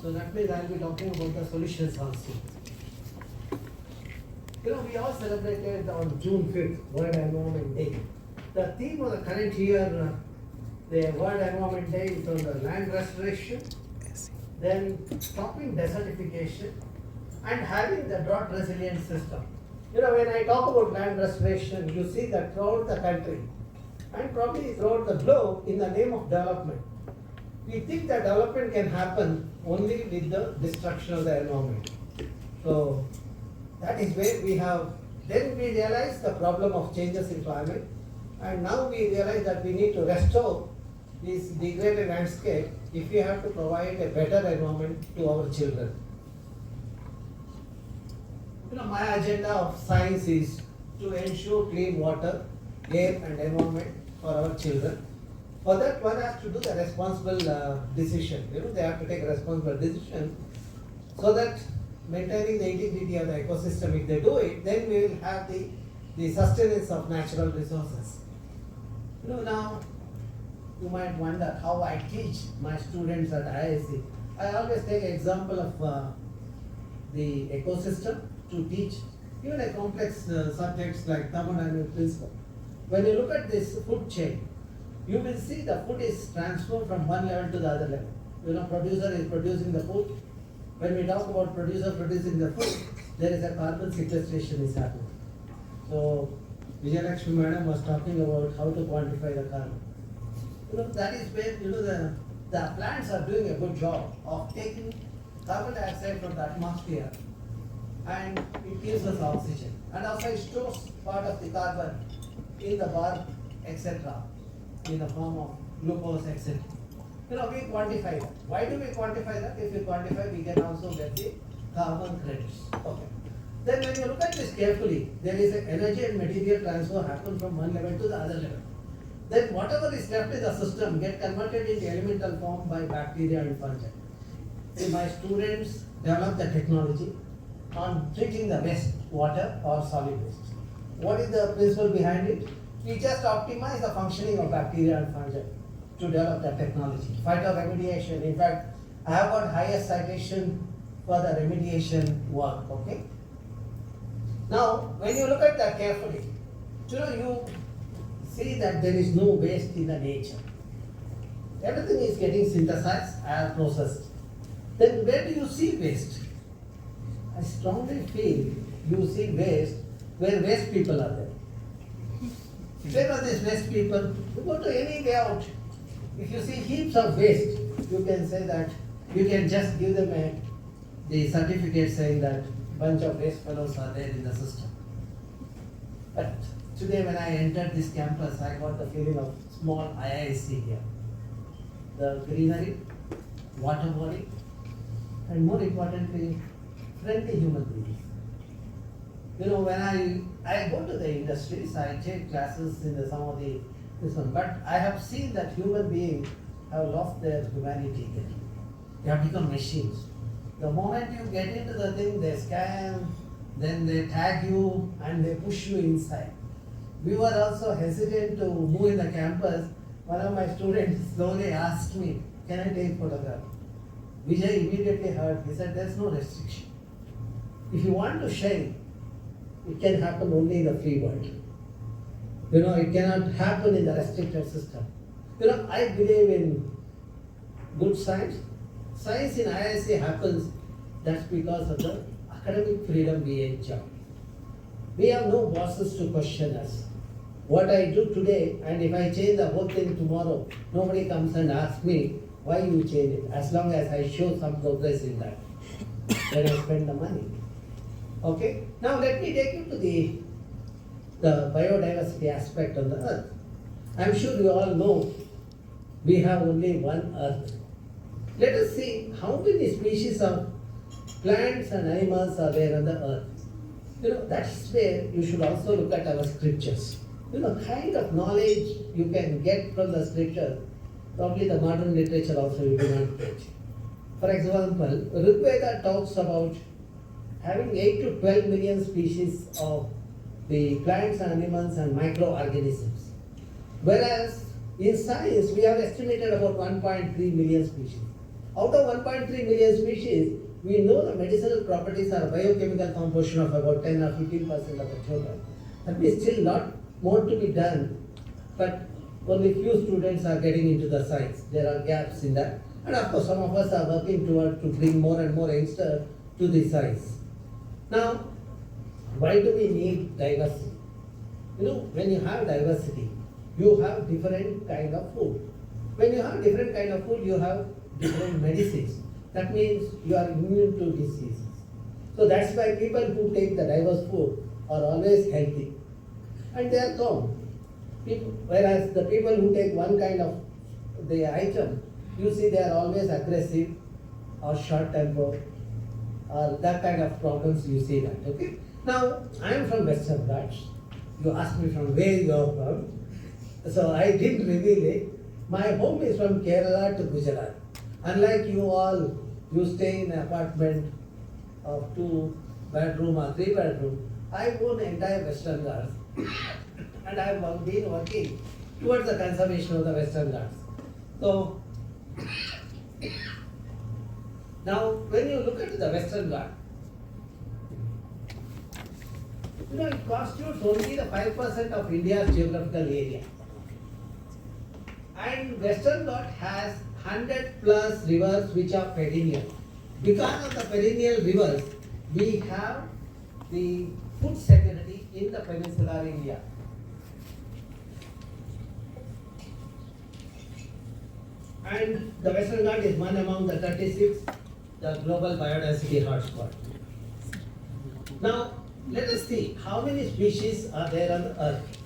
So that means I'll be talking about the solutions also. We all celebrated on June 5th, World Environment Day. The theme of the current year, the World Environment Day is on the land restoration, then stopping desertification, and having the drought resilient system. When I talk about land restoration, you see that throughout the country and probably throughout the globe, in the name of development, we think that development can happen only with the destruction of the environment. So that is where then we realize the problem of changes in climate, and now we realize that we need to restore this degraded landscape if we have to provide a better environment to our children. My agenda of science is to ensure clean water, air and environment for our children. For that, one has to do the responsible decision. They have to take a responsible decision so that maintaining the integrity of the ecosystem, if they do it, then we will have the sustenance of natural resources. Now you might wonder how I teach my students at IISC. I always take an example of the ecosystem to teach even a complex subjects like thermodynamic principle. When you look at this food chain, you will see the food is transferred from one level to the other level. Producer is producing the food. When we talk about producer producing the food, there is a carbon sequestration is happening. So Vijayalakshmi Madam was talking about how to quantify the carbon. That is where the plants are doing a good job of taking carbon dioxide from the atmosphere, and it gives us oxygen, and also it stores part of the carbon in the bark, etc., in the form of glucose, etc. We quantify that. Why do we quantify that? If we quantify, we can also get the carbon credits. Okay. Then when you look at this carefully, there is an energy and material transfer happen from one level to the other level. Then whatever is left in the system get converted into elemental form by bacteria and fungi. See, my students develop the technology on treating the waste, water or solid waste. What is the principle behind it? We just optimize the functioning of bacteria and fungi to develop the technology. Phytoremediation, in fact, I have got highest citation for the remediation work, okay? Now, when you look at that carefully, you see that there is no waste in the nature. Everything is getting synthesized and processed. Then where do you see waste? I strongly feel you see waste where waste people are there. Where are these waste people? You go to any layout. If you see heaps of waste, you can say that you can just give them the certificate saying that bunch of waste fellows are there in the system. But today when I entered this campus, I got the feeling of small IISC here. The greenery, water body, and more importantly, friendly human beings. When I go to the industries, I take classes in some of this one, but I have seen that human beings have lost their humanity there. They have become machines. The moment you get into the thing, they scan, then they tag you and they push you inside. We were also hesitant to move in the campus. One of my students slowly asked me, can I take photograph? Vijay immediately heard, he said, there's no restriction. If you want to shine, it can happen only in the free world. It cannot happen in the restricted system. I believe in good science. Science in IISc happens, that's because of the academic freedom we enjoy. We have no bosses to question us. What I do today, and if I change the whole thing tomorrow, nobody comes and asks me why you change it, as long as I show some progress in that. Then I spend the money. Okay? Now let me take you to the biodiversity aspect of the earth. I'm sure you all know we have only one earth. Let us see how many species of plants and animals are there on the earth. That's where you should also look at our scriptures. Kind of knowledge you can get from the scripture, probably the modern literature also you do not get. For example, Rigveda talks about having 8 to 12 million species of the plants, animals and microorganisms. Whereas in science we have estimated about 1.3 million species. Out of 1.3 million species, we know the medicinal properties are biochemical composition of about 10 or 15% of the total. That means still lot more to be done, but only few students are getting into the science. There are gaps in that. And of course, some of us are working toward to bring more and more youngsters to the science. Now, why do we need diversity? You know, when you have diversity, you have different kind of food. When you have different kind of food, you have different medicines. That means you are immune to diseases. So that's why people who take the diverse food are always healthy. And they are calm. Whereas the people who take one kind of the item, you see they are always aggressive or short-tempered or that kind of problems you see that, okay? Now, I am from Western Ghats. You asked me from where you are from. So I didn't reveal it. My home is from Kerala to Gujarat. Unlike you all, you stay in an apartment of 2 bedroom or 3 bedroom. I own entire Western Ghats. And I have been working towards the conservation of the Western Ghats. So, now when you look at the Western Ghats, you know, it constitutes only the 5% of India's geographical area. And Western Ghats has 100 plus rivers which are perennial. Because of the perennial rivers, we have the food security in the peninsular India. And the Western Ghats is one among the 36, the global biodiversity hotspot. Now, let us see how many species are there on the earth.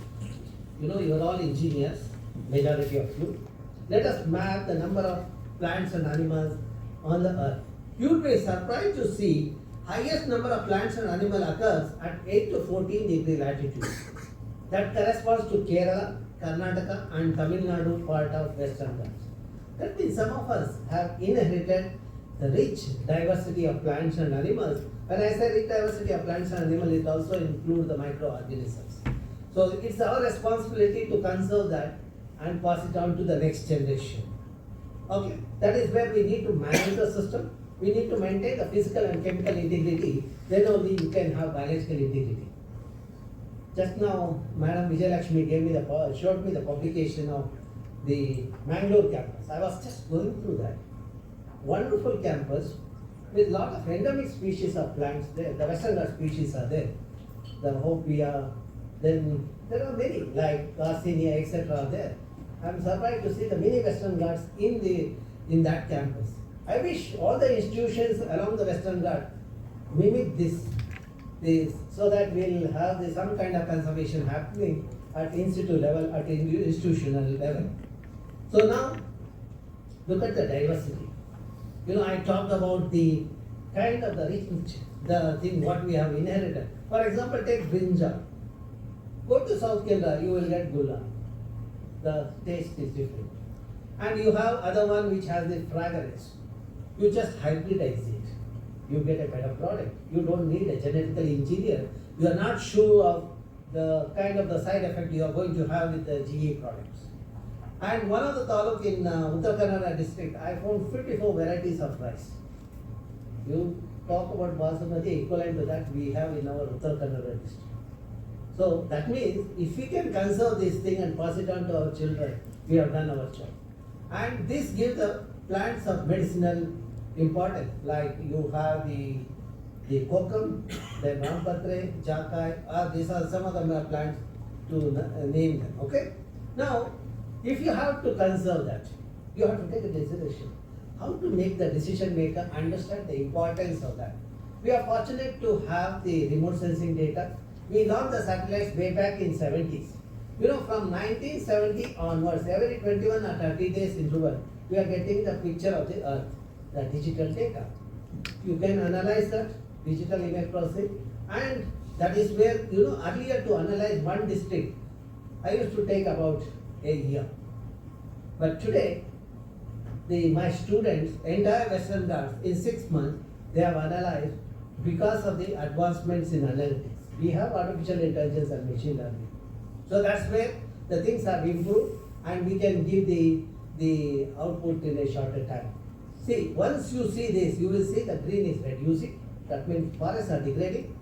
You know, you are all engineers, majority of you. Let us map the number of plants and animals on the earth. You will be surprised to see highest number of plants and animals occurs at 8 to 14 degree latitude. That corresponds to Kerala, Karnataka and Tamil Nadu part of Western Ghats. That means some of us have inherited the rich diversity of plants and animals. When I say rich diversity of plants and animals, it also includes the microorganisms. So it's our responsibility to conserve that and pass it on to the next generation. Okay, that is where we need to manage the system. We need to maintain the physical and chemical integrity. Then only you can have biological integrity. Just now, Madam Vijayalakshmi showed me the publication of the Mangalore campus. I was just going through that. Wonderful campus with lot of endemic species of plants there. The Western Ghats species are there. The Hopia, then there are many like Garcinia, etc. are there. I am surprised to see the many Western Ghats in that campus. I wish all the institutions along the Western Ghats mimic this so that we'll have some kind of conservation happening at institute level, at institutional level. So now, look at the diversity. You know, I talked about the kind of the rich, the thing what we have inherited. For example, take brinjal. Go to South Kerala, you will get gula. The taste is different. And you have other one which has the fragrance. You just hybridize it. You get a better product. You don't need a genetically engineer. You are not sure of the kind of the side effect you are going to have with the GE products. And one of the taluk in Uttar Kannada district, I found 54 varieties of rice. You talk about basmati, equivalent to that we have in our Uttar Kannada district. So that means if we can conserve this thing and pass it on to our children, we have done our job. And this gives the plants of medicinal importance, like you have the kokum, then rampatre, jakai, these are some of the plants to name them, okay? Now, if you have to conserve that, you have to take a decision. How to make the decision maker understand the importance of that. We are fortunate to have the remote sensing data. We launched the satellites way back in 70s. You know, from 1970 onwards, every 21 or 30 days interval, we are getting the picture of the Earth, the digital data. You can analyze that, digital image processing, and that is where, you know, earlier to analyze one district, I used to take about a year. But today, my students, entire Western Ghats, in 6 months, they have analyzed because of the advancements in analytics. We have artificial intelligence and machine learning. So that's where the things have improved and we can give the output in a shorter time. See, once you see this, you will see the green is reducing. That means forests are degrading,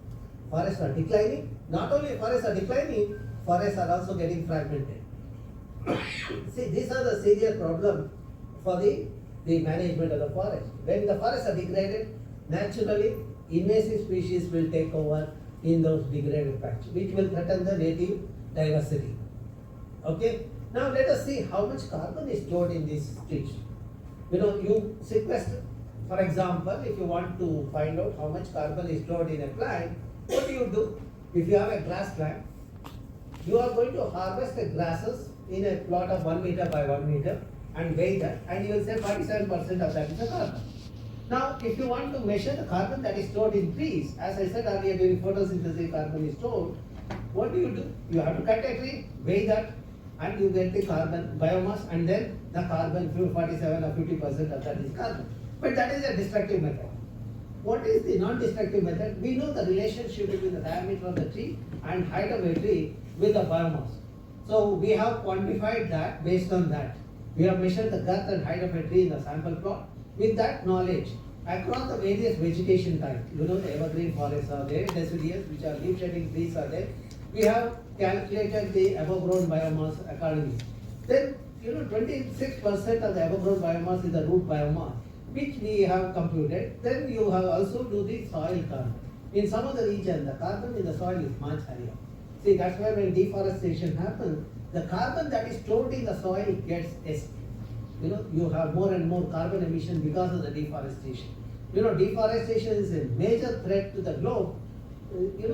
forests are declining. Not only forests are declining, forests are also getting fragmented. See, these are the serious problem for the management of the forest. When the forests are degraded, naturally invasive species will take over in those degraded patches, which will threaten the native diversity. Okay. Now let us see how much carbon is stored in these trees. You sequester. For example, if you want to find out how much carbon is stored in a plant, what do? If you have a grass plant, you are going to harvest the grasses in a plot of 1 meter by 1 meter and weigh that, and you will say 47% of that is the carbon. Now, if you want to measure the carbon that is stored in trees, as I said earlier, during photosynthesis, carbon is stored. What do? You have to cut a tree, weigh that, and you get the carbon biomass, and then the carbon 47 or 50% of that is carbon. But that is a destructive method. What is the non-destructive method? We know the relationship between the diameter of the tree and height of a tree with the biomass. So we have quantified that based on that. We have measured the girth and height of a tree in the sample plot. With that knowledge, across the various vegetation types, the evergreen forests are there, deciduous, which are leaf shedding trees are there. We have calculated the above ground biomass accordingly. Then, 26% of the above ground biomass is the root biomass, which we have computed. Then you have also do the soil carbon. In some of the region, the carbon in the soil is much higher. See, that's why when deforestation happens, the carbon that is stored in the soil gets escaped. You have more and more carbon emission because of the deforestation. Deforestation is a major threat to the globe.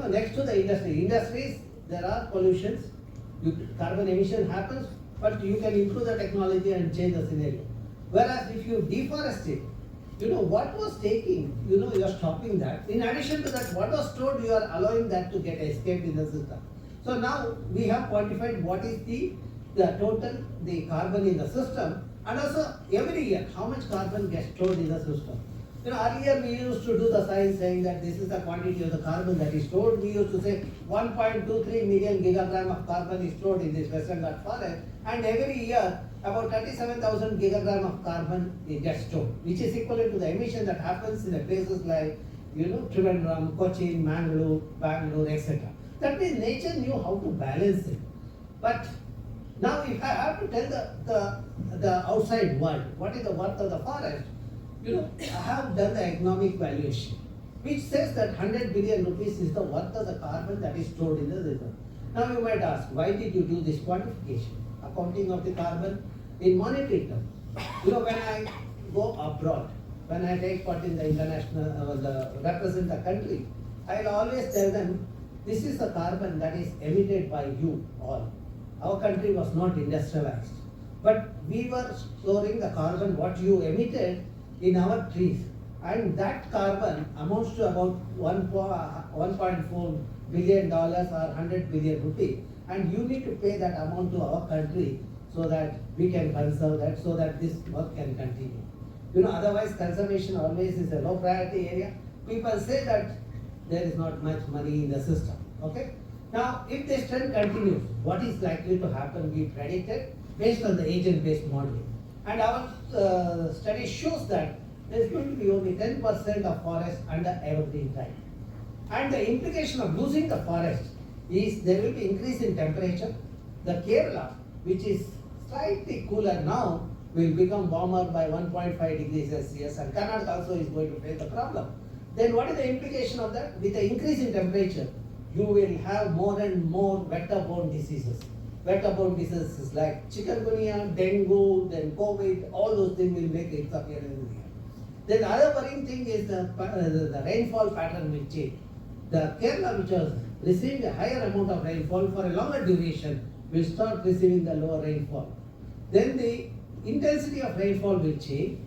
Next to the industries, there are pollutions. Carbon emission happens, but you can improve the technology and change the scenario. Whereas if you deforest it, what was taking, you are stopping that. In addition to that, what was stored, you are allowing that to get escaped in the system. So now we have quantified what is the total, the carbon in the system, and also every year how much carbon gets stored in the system. Earlier we used to do the science saying that this is the quantity of the carbon that is stored. We used to say 1.23 million gigagram of carbon is stored in this Western Ghat forest, and every year about 37,000 gigagram of carbon gets stored, which is equivalent to the emission that happens in places like Trivandrum, Cochin, Bangalore, etc. That means nature knew how to balance it. But now if I have to tell the outside world what is the worth of the forest, I have done the economic valuation, which says that 100 billion rupees is the worth of the carbon that is stored in the reserve. Now you might ask, why did you do this quantification? Accounting of the carbon in monetary terms. When I go abroad, when I take part in the international, represent the country, I will always tell them, this is the carbon that is emitted by you all. Our country was not industrialized, but we were storing the carbon what you emitted in our trees, and that carbon amounts to about $1.4 billion or 100 billion rupees, and you need to pay that amount to our country so that we can conserve that, so that this work can continue. Otherwise conservation always is a low priority area. People say that there is not much money in the system. Okay. Now, if this trend continues, what is likely to happen? We predicted based on the agent-based modeling. And our study shows that there is going to be only 10% of forest under evergreen type. And the implication of losing the forest is there will be increase in temperature. The Kerala, which is slightly cooler now, will become warmer by 1.5 degrees Celsius, and Karnataka also is going to face the problem. Then what is the implication of that? With the increase in temperature, you will have more and more vector-borne diseases. Vector-borne diseases like chikungunya, dengue, then COVID, all those things will make its appearance in the air. Then other worrying thing is the rainfall pattern will change. The Kerala, which was receiving a higher amount of rainfall for a longer duration, will start receiving the lower rainfall. Then the intensity of rainfall will change.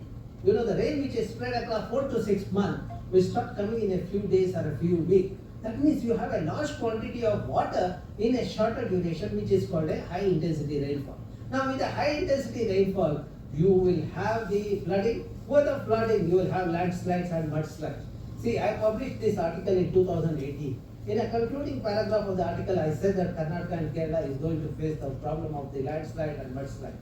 The rain which is spread across 4 to 6 months will start coming in a few days or a few weeks. That means you have a large quantity of water in a shorter duration, which is called a high intensity rainfall. Now with a high intensity rainfall, you will have the flooding. With the flooding, you will have landslides and mudslides. See, I published this article in 2018. In a concluding paragraph of the article, I said that Karnataka and Kerala is going to face the problem of the landslide and mudslide.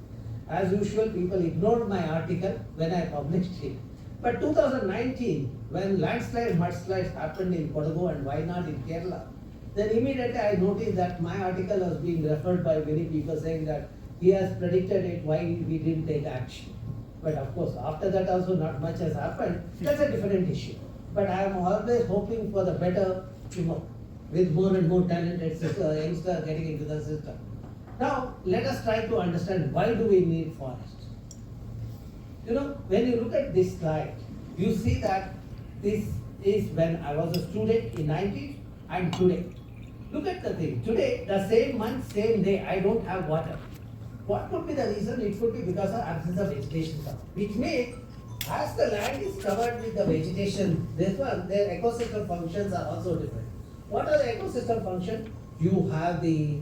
As usual, people ignored my article when I published it. But 2019, when mudslides happened in Kodagu and Wayanad in Kerala, then immediately I noticed that my article was being referred by many people saying that he has predicted it, why we didn't take action. But of course, after that also not much has happened. That's a different issue. But I am always hoping for the better tomorrow, with more and more talented youngsters getting into the system. Now, let us try to understand why do we need forests. You know, when you look at this slide, you see that this is when I was a student in 90s and today. Look at the thing. Today, the same month, same day, I don't have water. What could be the reason? It could be because of absence of vegetation cover, which means as the land is covered with the vegetation, therefore their ecosystem functions are also different. What are the ecosystem functions? You have the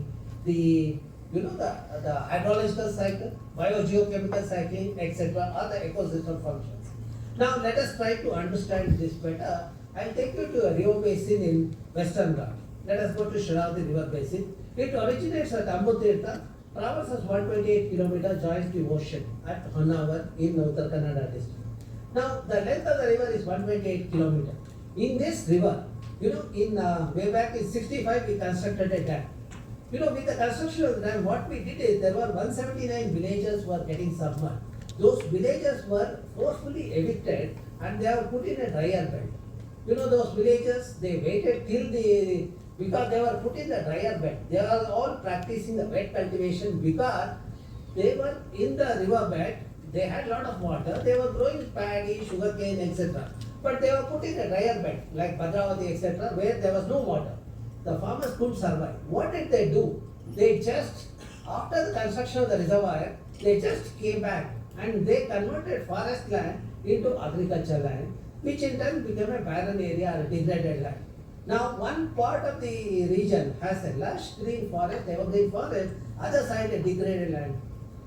hydrological cycle, biogeochemical cycling, etc. are the ecosystem functions. Now let us try to understand this better. I'll take you to a river basin in Western Ghats. Let us go to Shravati River Basin. It originates at Ambutirtha, traverses 128 kilometers, joins the ocean at Honavar in Uttar Kannada district. Now the length of the river is 128 kilometers. In this river, way back in 65 we constructed a dam. With the construction of the dam, what we did is there were 179 villages were getting submerged. Those villages were forcefully evicted and they were put in a drier belt. Those villages, they waited till because they were put in the drier bed. They were all practicing the wet cultivation because they were in the river bed, they had a lot of water, they were growing paddy, sugarcane, etc. But they were put in a drier bed like Bhadravati, etc., where there was no water. The farmers couldn't survive. What did they do? They just, after the construction of the reservoir, they just came back and they converted forest land into agricultural land, which in turn became a barren area or a degraded land. Now, one part of the region has a lush green forest, evergreen forest, other side a degraded land.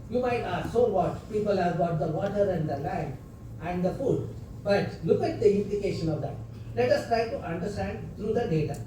You might ask, so what? People have got the water and the land and the food. But look at the implication of that. Let us try to understand through the data.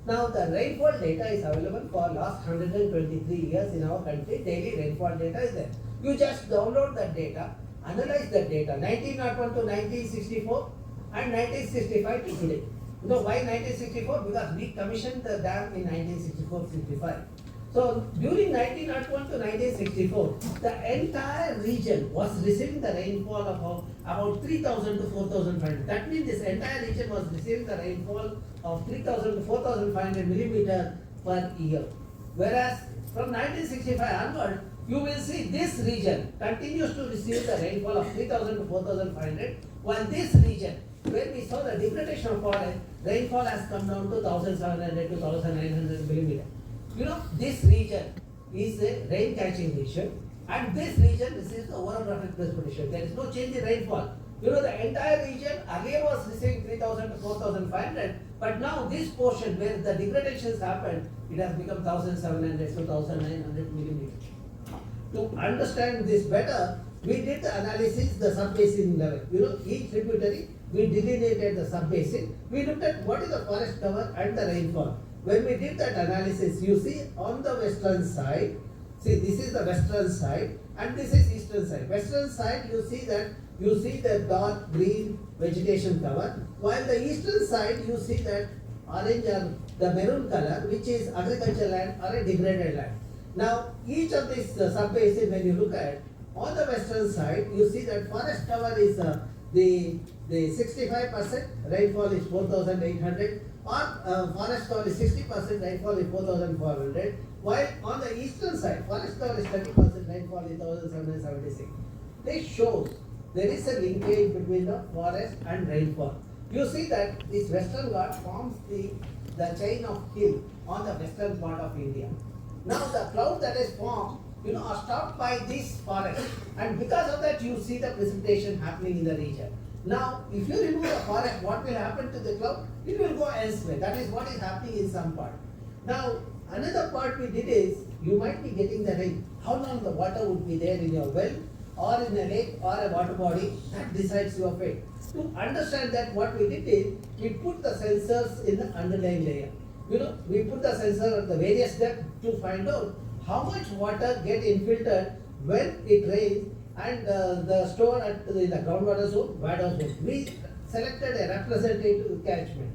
Now, the rainfall data is available for last 123 years in our country. Daily rainfall data is there. You just download that data, analyze that data, 1901 to 1964 and 1965 to today. Why 1964? Because we commissioned the dam in 1964-65. So during 1901 to 1964, the entire region was receiving the rainfall of about 3,000 to 4,500. That means this entire region was receiving the rainfall of 3,000 to 4,500 millimeter per year. Whereas from 1965 onward, you will see this region continues to receive the rainfall of 3,000 to 4,500, while this region, where we saw the degradation of forest, rainfall has come down to 1,700 to 1,900 millimeter. This region is a rain catching region, and this region receives the orographic precipitation. There is no change in rainfall. The entire region earlier was receiving 3,000 to 4,500, but now this portion where the degradations happened, it has become 1,700 to 1,900 millimeters. To understand this better, we did the analysis, the sub-basin level. Each tributary, we delineated the sub-basin. We looked at what is the forest cover and the rainfall. When we did that analysis, you see on the western side, see this is the western side and this is eastern side. Western side, you see the dark green vegetation cover, while the eastern side, you see that orange or the maroon color, which is agricultural land or a degraded land. Now, each of these sub-basin, when you look at, on the western side, you see that forest cover is the 65%, rainfall is 4,800, or forest cover is 60%, rainfall is 4,400, while on the eastern side, forest cover is 30%, rainfall is 1,776. This shows there is a linkage between the forest and rainfall. You see that this Western Ghats forms the chain of hill on the western part of India. Now the cloud that is formed, are stopped by this forest, and because of that you see the precipitation happening in the region. Now, if you remove the forest, what will happen to the cloud? It will go elsewhere. That is what is happening in some part. Now, another part we did is, you might be getting the rain. How long the water would be there in your well, or in a lake, or a water body, that decides your fate. To understand that, what we did is, we put the sensors in the underlying layer. We put the sensor at the various depth to find out how much water get infiltrated when it rains and the store at the groundwater zone, water zone. We selected a representative catchment.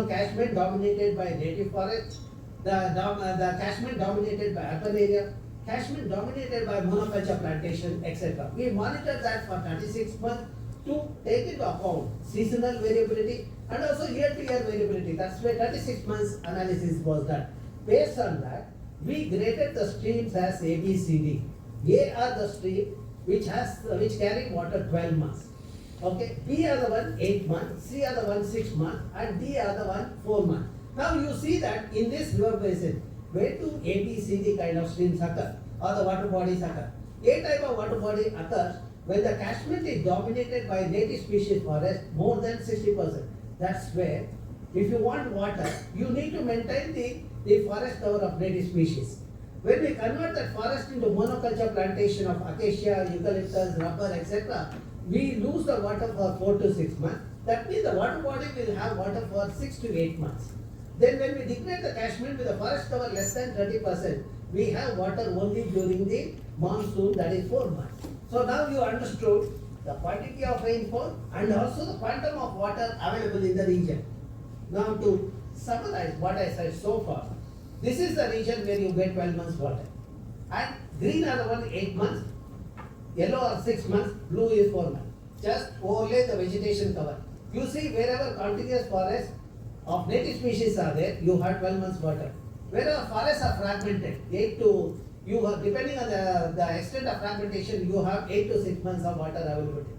Catchment dominated by native forest, the catchment dominated by urban area, catchment dominated by monoculture plantation, etc. We monitored that for 36 months to take into account seasonal variability and also year-to-year variability. That's why 36 months analysis was done. Based on that, we graded the streams as A, B, C, D. A are the stream which carry water 12 months. Okay, B are the one 8 months, C are the one 6 months, and D are the one 4 months. Now you see that in this river basin, where do A, B, C, D kind of streams occur, or the water bodies occur? A type of water body occurs when the catchment is dominated by native species forest more than 60%. That's where, if you want water, you need to maintain the forest cover of native species. When we convert that forest into monoculture plantation of acacia, eucalyptus, rubber, etc., we lose the water for 4 to 6 months. That means the water body will have water for 6 to 8 months. Then when we degrade the catchment with a forest cover less than 30%, we have water only during the monsoon, that is 4 months. So now you understood the quantity of rainfall and also the quantum of water available in the region. Now to summarize what I said so far, this is the region where you get 12 months water. And green are the one 8 months, yellow are 6 months, blue is 4 months. Just overlay the vegetation cover. You see wherever continuous forests of native species are there, you have 12 months water. Wherever forests are fragmented, depending on the extent of fragmentation, you have 8 to 6 months of water availability.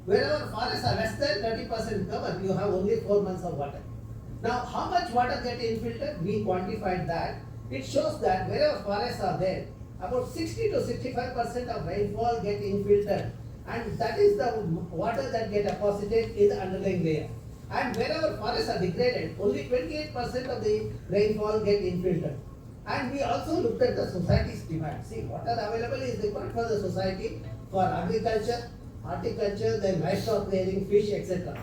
Wherever forests are less than 30% cover, you have only 4 months of water. Now, how much water get infiltrated? We quantified that. It shows that wherever forests are there, about 60 to 65% of rainfall get infiltrated, and that is the water that get deposited in the underlying layer. And wherever forests are degraded, only 28% of the rainfall get infiltrated. And we also looked at the society's demand. See, water available is required for the society for agriculture, horticulture, then livestock rearing, fish, etc.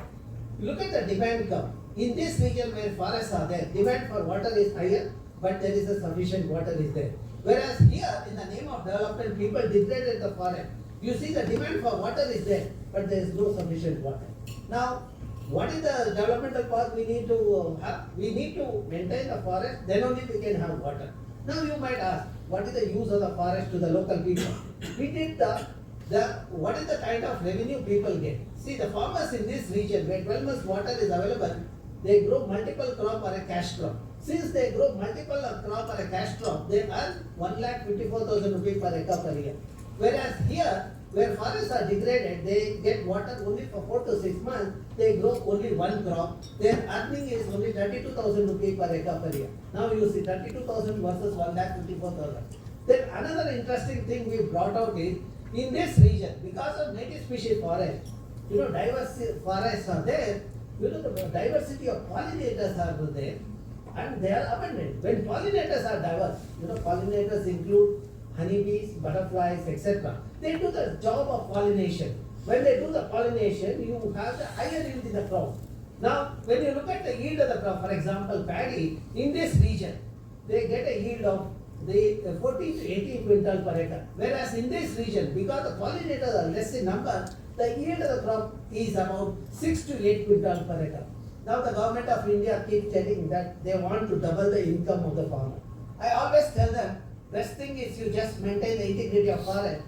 Look at the demand curve. In this region where forests are there, demand for water is higher, but there is a sufficient water is there. Whereas here, in the name of development, people degraded the forest. You see the demand for water is there, but there is no sufficient water. Now, what is the developmental path we need to have? We need to maintain the forest, then only we can have water. Now you might ask, what is the use of the forest to the local people? We did what is the kind of revenue people get? See, the farmers in this region where 12 months water is available, they grow multiple crop or a cash crop. Since they grow multiple crop or a cash crop, they earn 1,54,000 rupees per acre per year. Whereas here, where forests are degraded, they get water only for 4 to 6 months, they grow only one crop. Their earning is only 32,000 rupees per acre per year. Now you see 32,000 versus 1,54,000. Then another interesting thing we brought out is, in this region, because of native species forest, diverse forests are there, the diversity of pollinators are there, and they are abundant. When pollinators are diverse, pollinators include honeybees, butterflies, etc. They do the job of pollination. When they do the pollination, you have the higher yield in the crop. Now, when you look at the yield of the crop, for example, paddy, in this region, they get a yield of 14 to 18 quintal per acre. Whereas in this region, because the pollinators are less in number, the yield of the crop is about 6 to 8 quintal per acre. Now the government of India keeps telling that they want to double the income of the farmer. I always tell them, best thing is you just maintain the integrity of forest.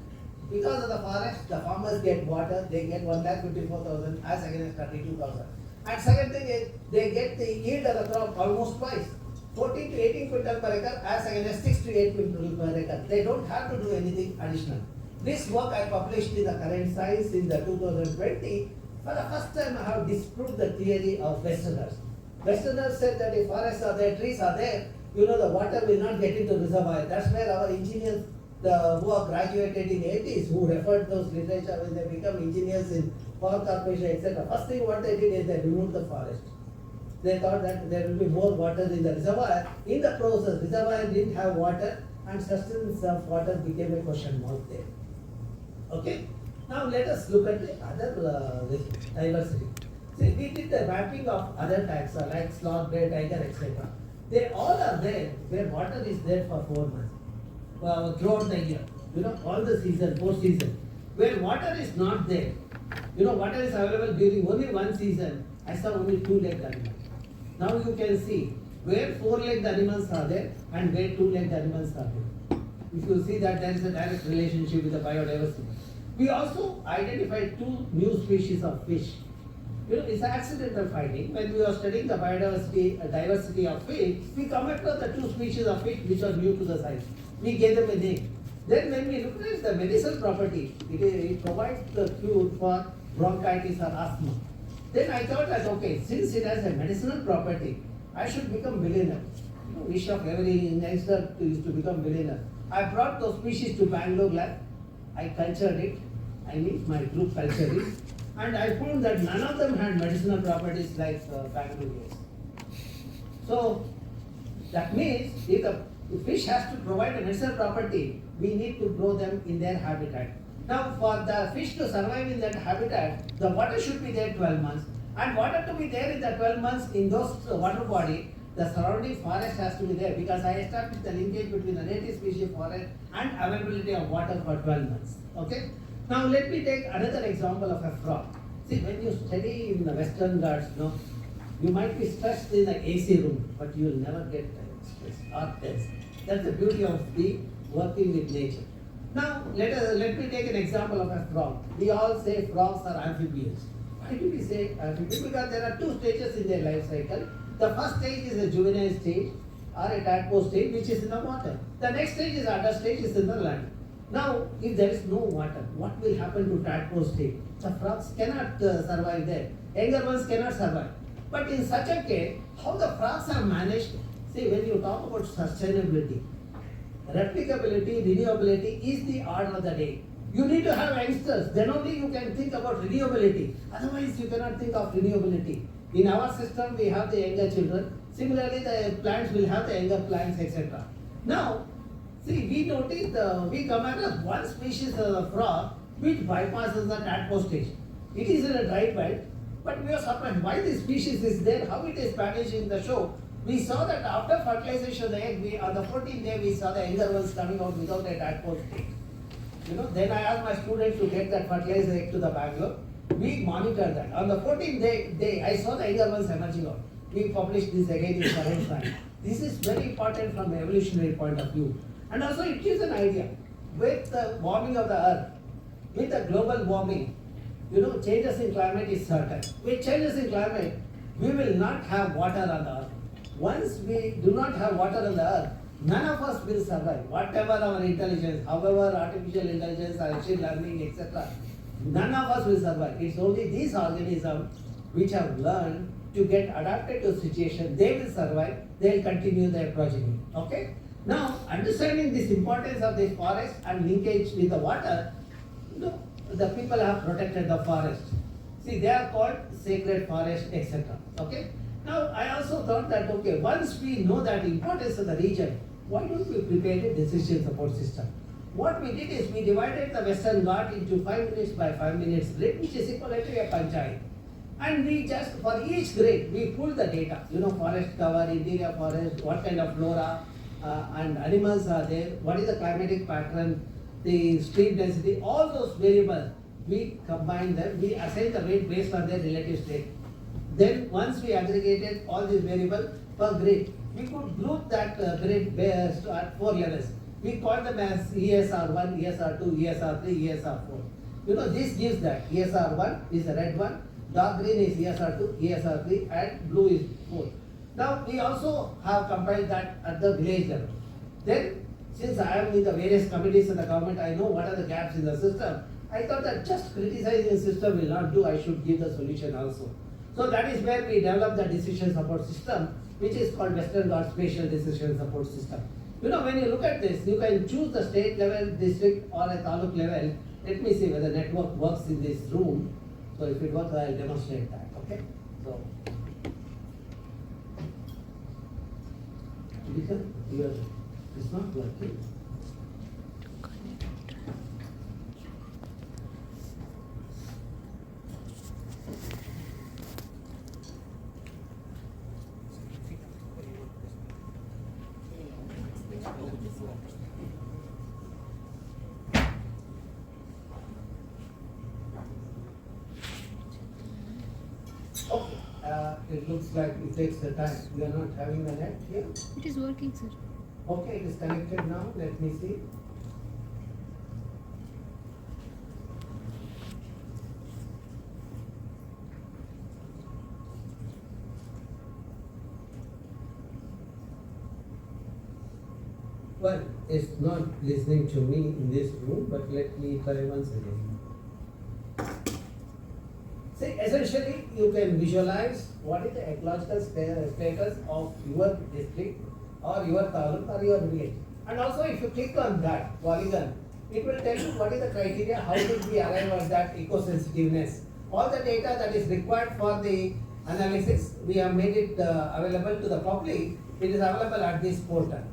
Because of the forest, the farmers get water, they get 1,54,000 as against 32,000. And second thing is, they get the yield of the crop almost twice. 14 to 18 quintal per acre as against 6 to 8 quintal per acre. They don't have to do anything additional. This work I published in the Current Science in the 2020. For the first time I have disproved the theory of Westerners. Westerners said that if forests are there, trees are there, the water will not get into reservoir. That's where our engineers, who are graduated in 80s, who referred those literature when they become engineers in power corporation, etc. First thing what they did is they removed the forest. They thought that there will be more water in the reservoir. In the process, reservoir didn't have water and sustenance of water became a question mark there. Okay? Now let us look at the other diversity. See, we did the mapping of other types like sloth, bear, tiger, etc. They all are there where water is there for 4 months throughout the year. All the season, 4 seasons. where water is not there. Water is available during only one season. I saw only two-legged animals. Now you can see where four-legged animals are there and where two-legged animals are there. If you see that there is a direct relationship with the biodiversity. We also identified two new species of fish. It's an accidental finding. When we were studying the diversity of fish, we come across the two species of fish which are new to the science. We gave them a name. Then when we looked at the medicinal property, it provides the cure for bronchitis or asthma. Then I thought that, okay, since it has a medicinal property, I should become billionaire. Wish of every youngster is to become billionaire. I brought those species to Bangalore lab. I cultured it. My group cultured it. And I found that none of them had medicinal properties like Bangalore has. So that means if the fish has to provide a medicinal property, we need to grow them in their habitat. Now for the fish to survive in that habitat, the water should be there 12 months. And water to be there in the 12 months in those water body, the surrounding forest has to be there, because I established the linkage between the native species forest and availability of water for 12 months. Okay? Now let me take another example of a frog. See, when you study in the Western Ghats, you might be stressed in the AC room, but you will never get stressed or tense. That's the beauty of the working with nature. Now let me take an example of a frog. We all say frogs are amphibians. Why do we say amphibians? Because there are two stages in their life cycle. The first stage is a juvenile stage or a tadpole stage, which is in the water. The next stage is adult stage, is in the land. Now, if there is no water, what will happen to tadpole stage? The frogs cannot survive there. Younger ones cannot survive. But in such a case, how the frogs are managed? See, when you talk about sustainability, replicability, renewability is the order of the day. You need to have youngsters, then only you can think about renewability. Otherwise, you cannot think of renewability. In our system, we have the younger children. Similarly, the plants will have the younger plants, etc. Now, see, we notice we come across one species of frog which bypasses the tadpole stage. It is in a dry belt, but we are surprised why this species is there, how it is packaged in the show. We saw that after fertilization of the egg, on the 14th day, we saw the younger ones coming out without a tadpole stage. Then I asked my students to get that fertilized egg to the Bangalore. We monitored that. On the 14th day, I saw the younger ones emerging out. We published this again in current science. This is very important from an evolutionary point of view. And also it gives an idea. With the warming of the earth, with the global warming, changes in climate is certain. With changes in climate, we will not have water on the earth. Once we do not have water on the earth, none of us will survive. Whatever our intelligence, however artificial intelligence, machine learning, etc., none of us will survive. It's only these organisms which have learned to get adapted to situation. They will survive. They will continue their progeny. Okay? Now, understanding this importance of this forest and linkage with the water, the people have protected the forest. See, they are called sacred forest, etc. Okay? Now, I also thought that, okay, once we know that importance of the region, why don't we prepare a decision support system? What we did is we divided the Western Ghat into 5 minutes by 5 minutes grid, which is equal to a panchayat. And we just, for each grade, we pull the data, forest cover, interior forest, what kind of flora and animals are there, what is the climatic pattern, the stream density, all those variables, we combine them, we assign the weight based on their relative state. Then once we aggregated all these variables per grade, we could group that grade based at 4 levels. We call them as ESR1, ESR2, ESR3, ESR4. This gives that. ESR1 is the red one, dark green is ESR2, ESR3, and blue is 4. Now we also have compiled that at the village level. Then, since I am in the various committees in the government, I know what are the gaps in the system. I thought that just criticizing the system will not do, I should give the solution also. So that is where we developed the decision support system, which is called Western Ghat Spatial Decision Support System. When you look at this, you can choose the state level, district, or a taluk level. Let me see whether network works in this room. So if it works, I will demonstrate that. Okay? So, it's not working. It looks like it takes the time. We are not having the net here. It is working, sir. Okay, it is connected now. Let me see. Well, it's not listening to me in this room, but let me try once again. See, essentially, you can visualize what is the ecological status of your district or your taluk or your village. And also, if you click on that polygon, it will tell you what is the criteria, how did we arrive at that eco-sensitiveness. All the data that is required for the analysis, we have made it available to the public. It is available at this portal.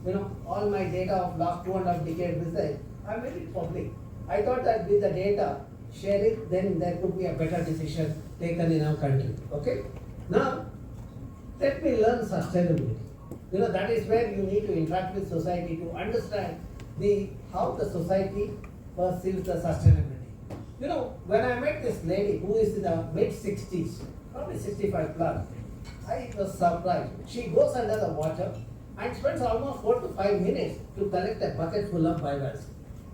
You know, all my data of last 2.5 decade research, I made it public. I thought that with the data, share it, then there could be a better decision taken in our country. Okay? Now, let me learn sustainability. You know, that is where you need to interact with society to understand how the society perceives the sustainability. You know, when I met this lady who is in the mid-60s, probably 65 plus, I was surprised. She goes under the water and spends almost 4 to 5 minutes to collect a bucket full of bivalves.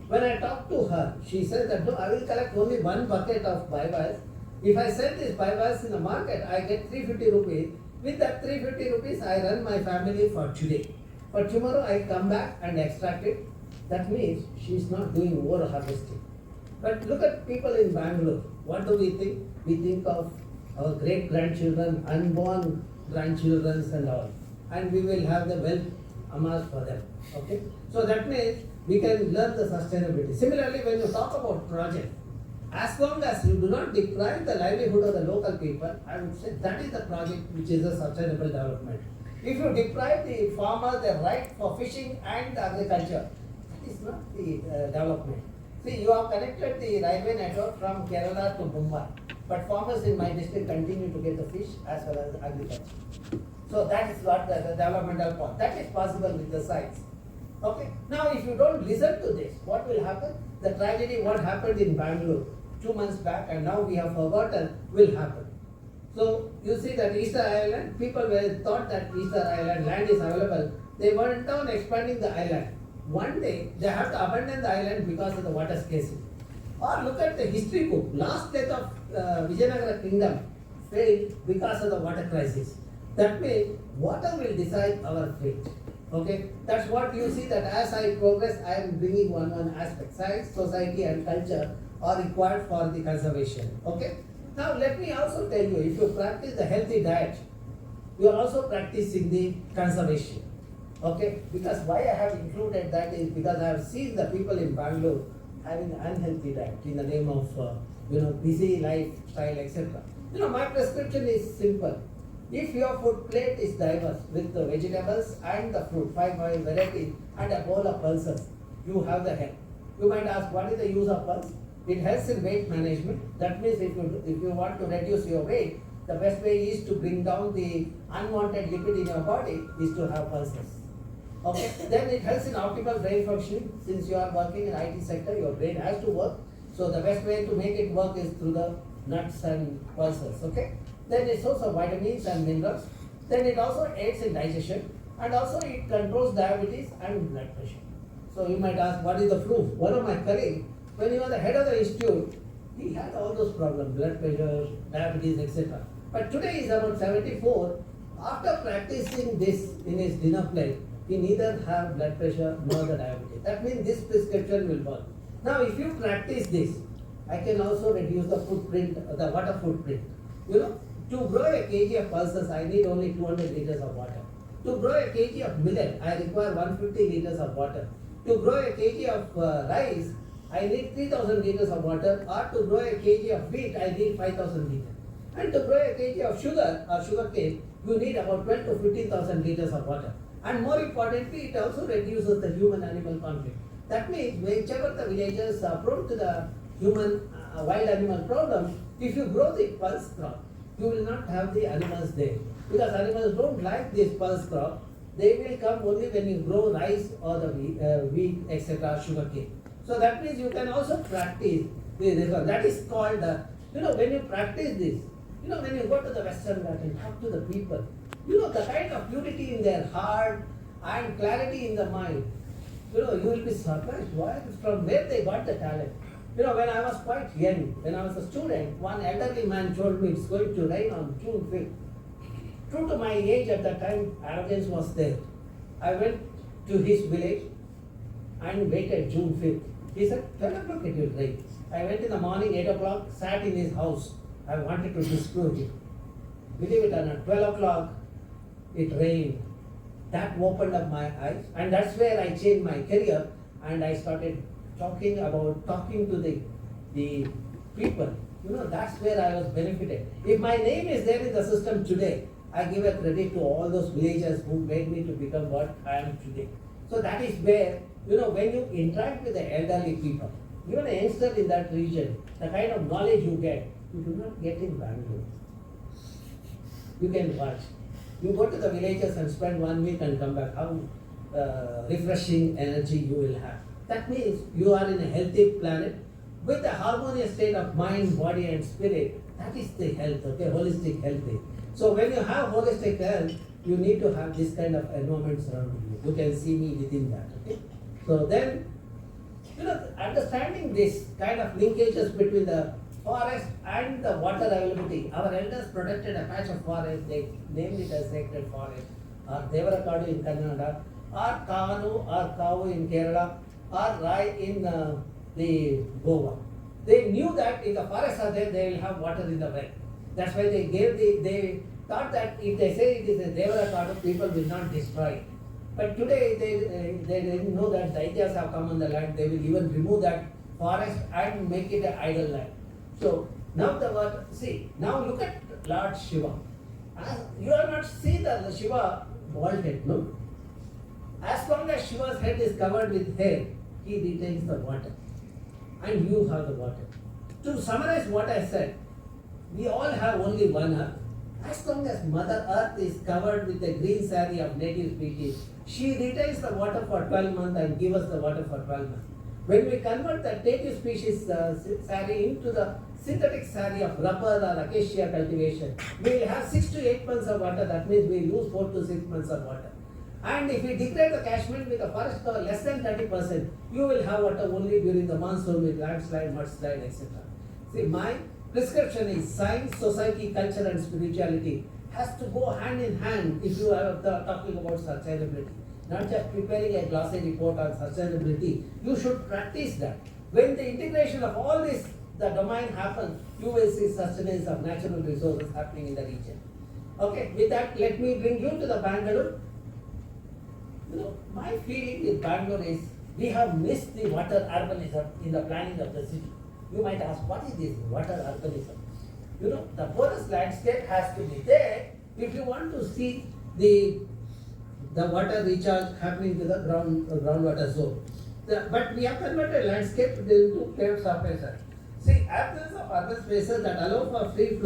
When I talked to her, she said that no, I will collect only 1 bucket of bivalves. If I sell these bivalves in the market, I get 350 rupees. With that 350 rupees, I run my family for today. For tomorrow, I come back and extract it. That means she is not doing over harvesting. But look at people in Bangalore. What do we think? We think of our great grandchildren, unborn grandchildren, and all. And we will have the wealth amassed for them. Okay? So that means we can learn the sustainability. Similarly, when you talk about project, as long as you do not deprive the livelihood of the local people, I would say that is the project which is a sustainable development. If you deprive the farmer the right for fishing and agriculture, that is not the development. See, you have connected the railway network from Kerala to Mumbai, but farmers in my district continue to get the fish as well as agriculture. So that is what the developmental part. That is possible with the science. Okay. Now, if you don't listen to this, what will happen? The tragedy, what happened in Bangalore 2 months back, and now we have forgotten, will happen. So you see that Easter Island, people were thought that Easter Island land is available. They went on expanding the island. One day they have to abandon the island because of the water scarcity. Or look at the history book. Last death of Vijayanagara kingdom failed because of the water crisis. That means water will decide our fate. Okay, that's what you see, that as I progress, I am bringing one aspect. Science, society, and culture are required for the conservation. Okay. Now let me also tell you, if you practice the healthy diet, you are also practicing the conservation. Okay, because why I have included that is because I have seen the people in Bangalore having unhealthy diet in the name of busy lifestyle, etc. My prescription is simple. If your food plate is diverse with the vegetables and the fruit, 5 varieties, and a bowl of pulses, you have the health. You might ask, what is the use of pulse? It helps in weight management. That means if you want to reduce your weight, the best way is to bring down the unwanted lipid in your body is to have pulses. Okay. Then it helps in optimal brain functioning. Since you are working in IT sector, your brain has to work. So the best way to make it work is through the nuts and pulses. Okay. Then it source of vitamins and minerals. Then it also aids in digestion, and also it controls diabetes and blood pressure. So you might ask, what is the proof? One of my colleagues, when he was the head of the institute, he had all those problems, blood pressure, diabetes, etc. But today he is about 74. After practicing this in his dinner plate, he neither have blood pressure nor the diabetes. That means this prescription will work. Now, if you practice this, I can also reduce the footprint, the water footprint. To grow a kg of pulses, I need only 200 liters of water. To grow a kg of millet, I require 150 liters of water. To grow a kg of rice, I need 3000 liters of water. Or to grow a kg of wheat, I need 5000 liters. And to grow a kg of sugar or sugar cane, you need about 12 to 15,000 liters of water. And more importantly, it also reduces the human-animal conflict. That means whichever the villagers are prone to the human wild animal problem, if you grow the pulse crop, you will not have the animals there. Because animals don't like this pulse crop. They will come only when you grow rice or the wheat, etc., sugarcane. So that means you can also practice this. That is called, when you practice this, You know, when you go to the Western Ghats and talk to the people, you know, the kind of purity in their heart and clarity in the mind, you know, you will be surprised from where they got the talent. You know, when I was quite young, when I was a student, one elderly man told me it's going to rain on June 5th. True to my age at that time, arrogance was there. I went to his village and waited June 5th. He said, 12 o'clock it will rain. I went in the morning, 8 o'clock, sat in his house. I wanted to disprove it. Believe it or not, 12 o'clock, it rained. That opened up my eyes, and that's where I changed my career, and I started talking to the people. You know, that's where I was benefited. If my name is there in the system today, I give a credit to all those villagers who made me to become what I am today. So that is where, you know, when you interact with the elderly people, even a youngster in that region, the kind of knowledge you get, you do not get in Bangalore. You can watch. You go to the villages and spend 1 week and come back, how refreshing energy you will have. That means you are in a healthy planet with a harmonious state of mind, body and spirit. That is the health, okay, holistic health. So when you have holistic health, you need to have this kind of environment surrounding you. You can see me within that, okay. So then, you know, understanding this kind of linkages between the forest and the water availability. Our elders protected a patch of forest, they named it as sacred forest, or TVRAMACHANDRA in Kannada, or Kanu or Kavu in Kerala, or Rai in the Goa. They knew that if the forests are there, they will have water in the well. That's why they thought that if they say it is a TVRAMACHANDRA, people will not destroy it. But today they didn't know that the Daityas have come on the land. They will even remove that forest and make it an idle land. So now now look at Lord Shiva. You are not see the Shiva bald head, no. As long as Shiva's head is covered with hair, he retains the water. And you have the water. To summarize what I said, we all have only one earth. As long as Mother Earth is covered with a green saree of native species, she retains the water for 12 months and gives us the water for 12 months. When we convert the native species saree into the synthetic saree of rubber or acacia cultivation, we will have 6 to 8 months of water. That means we lose 4 to 6 months of water. And if we degrade the catchment with a forest cover less than 30%, you will have water only during the monsoon with landslide, mudslide, etc. See, my prescription is science, society, culture and spirituality has to go hand in hand if you are talking about sustainability. Not just preparing a glossy report on sustainability, you should practice that. When the integration of all this, the domain happens, you will see sustenance of natural resources happening in the region. Okay, with that, let me bring you to the Bangalore. You know, my feeling with Bangalore is we have missed the water urbanism in the planning of the city. You might ask, what is this water urbanism? You know, the forest landscape has to be there if you want to see the water recharge happening to the groundwater zone. But we have converted landscape into paved surfaces. See, absence of urban spaces that allow for free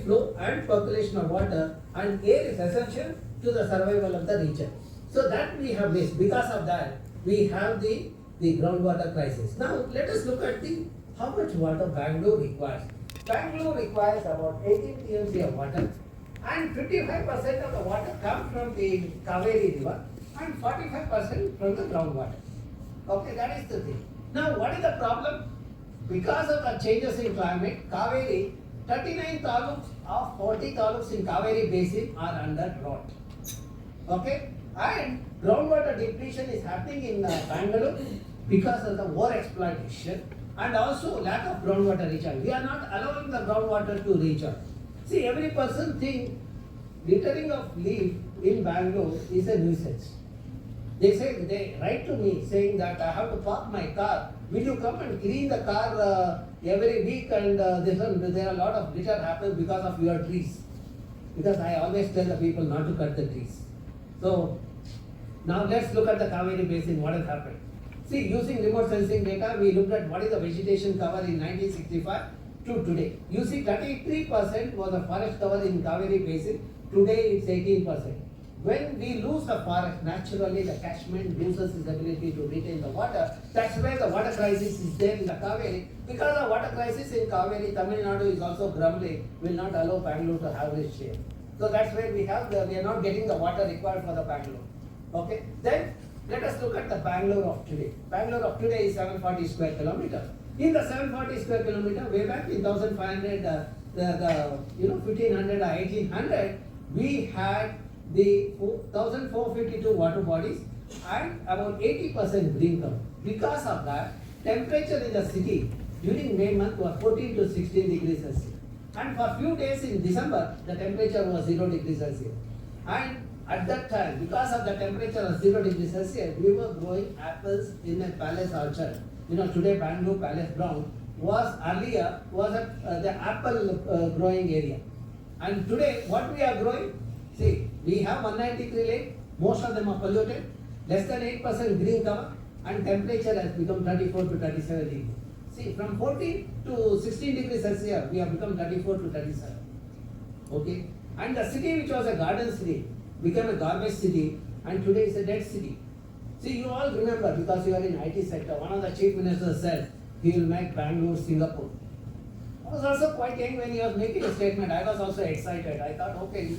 flow and percolation of water and air is essential to the survival of the region. So that we have missed. Because of that, we have the groundwater crisis. Now let us look at how much water Bangalore requires. Bangalore requires about 18 TMC of water, and 55% of the water comes from the Kaveri river and 45% from the groundwater. Okay, that is the thing. Now what is the problem? Because of the changes in climate, Kaveri, 39 taluks of 40 taluks in Kaveri basin are under drought. Okay, and groundwater depletion is happening in Bangalore because of the overexploitation and also lack of groundwater recharge. We are not allowing the groundwater to recharge. See, every person thinks littering of leaf in Bangalore is a nuisance. They write to me saying that I have to park my car. Will you come and clean the car every week? And there are a lot of litter happens because of your trees. Because I always tell the people not to cut the trees. So now let's look at the Kaveri basin. What has happened? See, using remote sensing data, we looked at what is the vegetation cover in 1965 to today. You see, 33% was the forest cover in Kaveri basin. Today it's 18%. when we lose the forest, naturally the catchment loses its ability to retain the water. That's where the water crisis is there in the Kaveri. Because of water crisis in Kaveri, Tamil Nadu is also grumbling, will not allow Bangalore to have its share. So that's where we are not getting the water required for the Bangalore. Okay, then let us look at the Bangalore of today. Bangalore of today is 740 square kilometer. In the 740 square kilometer, way back in 1500, 1500 or 1800, we had the 1452 water bodies and about 80% green cover. Because of that, temperature in the city during May month was 14 to 16 degrees Celsius. And for few days in December, the temperature was 0 degrees Celsius. And at that time, because of the temperature of 0 degrees Celsius, we were growing apples in a palace orchard. Today Bangalore Palace Ground was earlier the apple growing area. And today, what we are growing? See, we have 193 lakes, most of them are polluted, less than 8% green cover, and temperature has become 34 to 37 degrees. See, from 14 to 16 degrees Celsius, we have become 34 to 37. Okay? And the city which was a garden city became a garbage city, and today is a dead city. See, you all remember, because you are in IT sector, one of the chief ministers said he will make Bangalore Singapore. I was also quite young when he was making a statement. I was also excited. I thought, okay,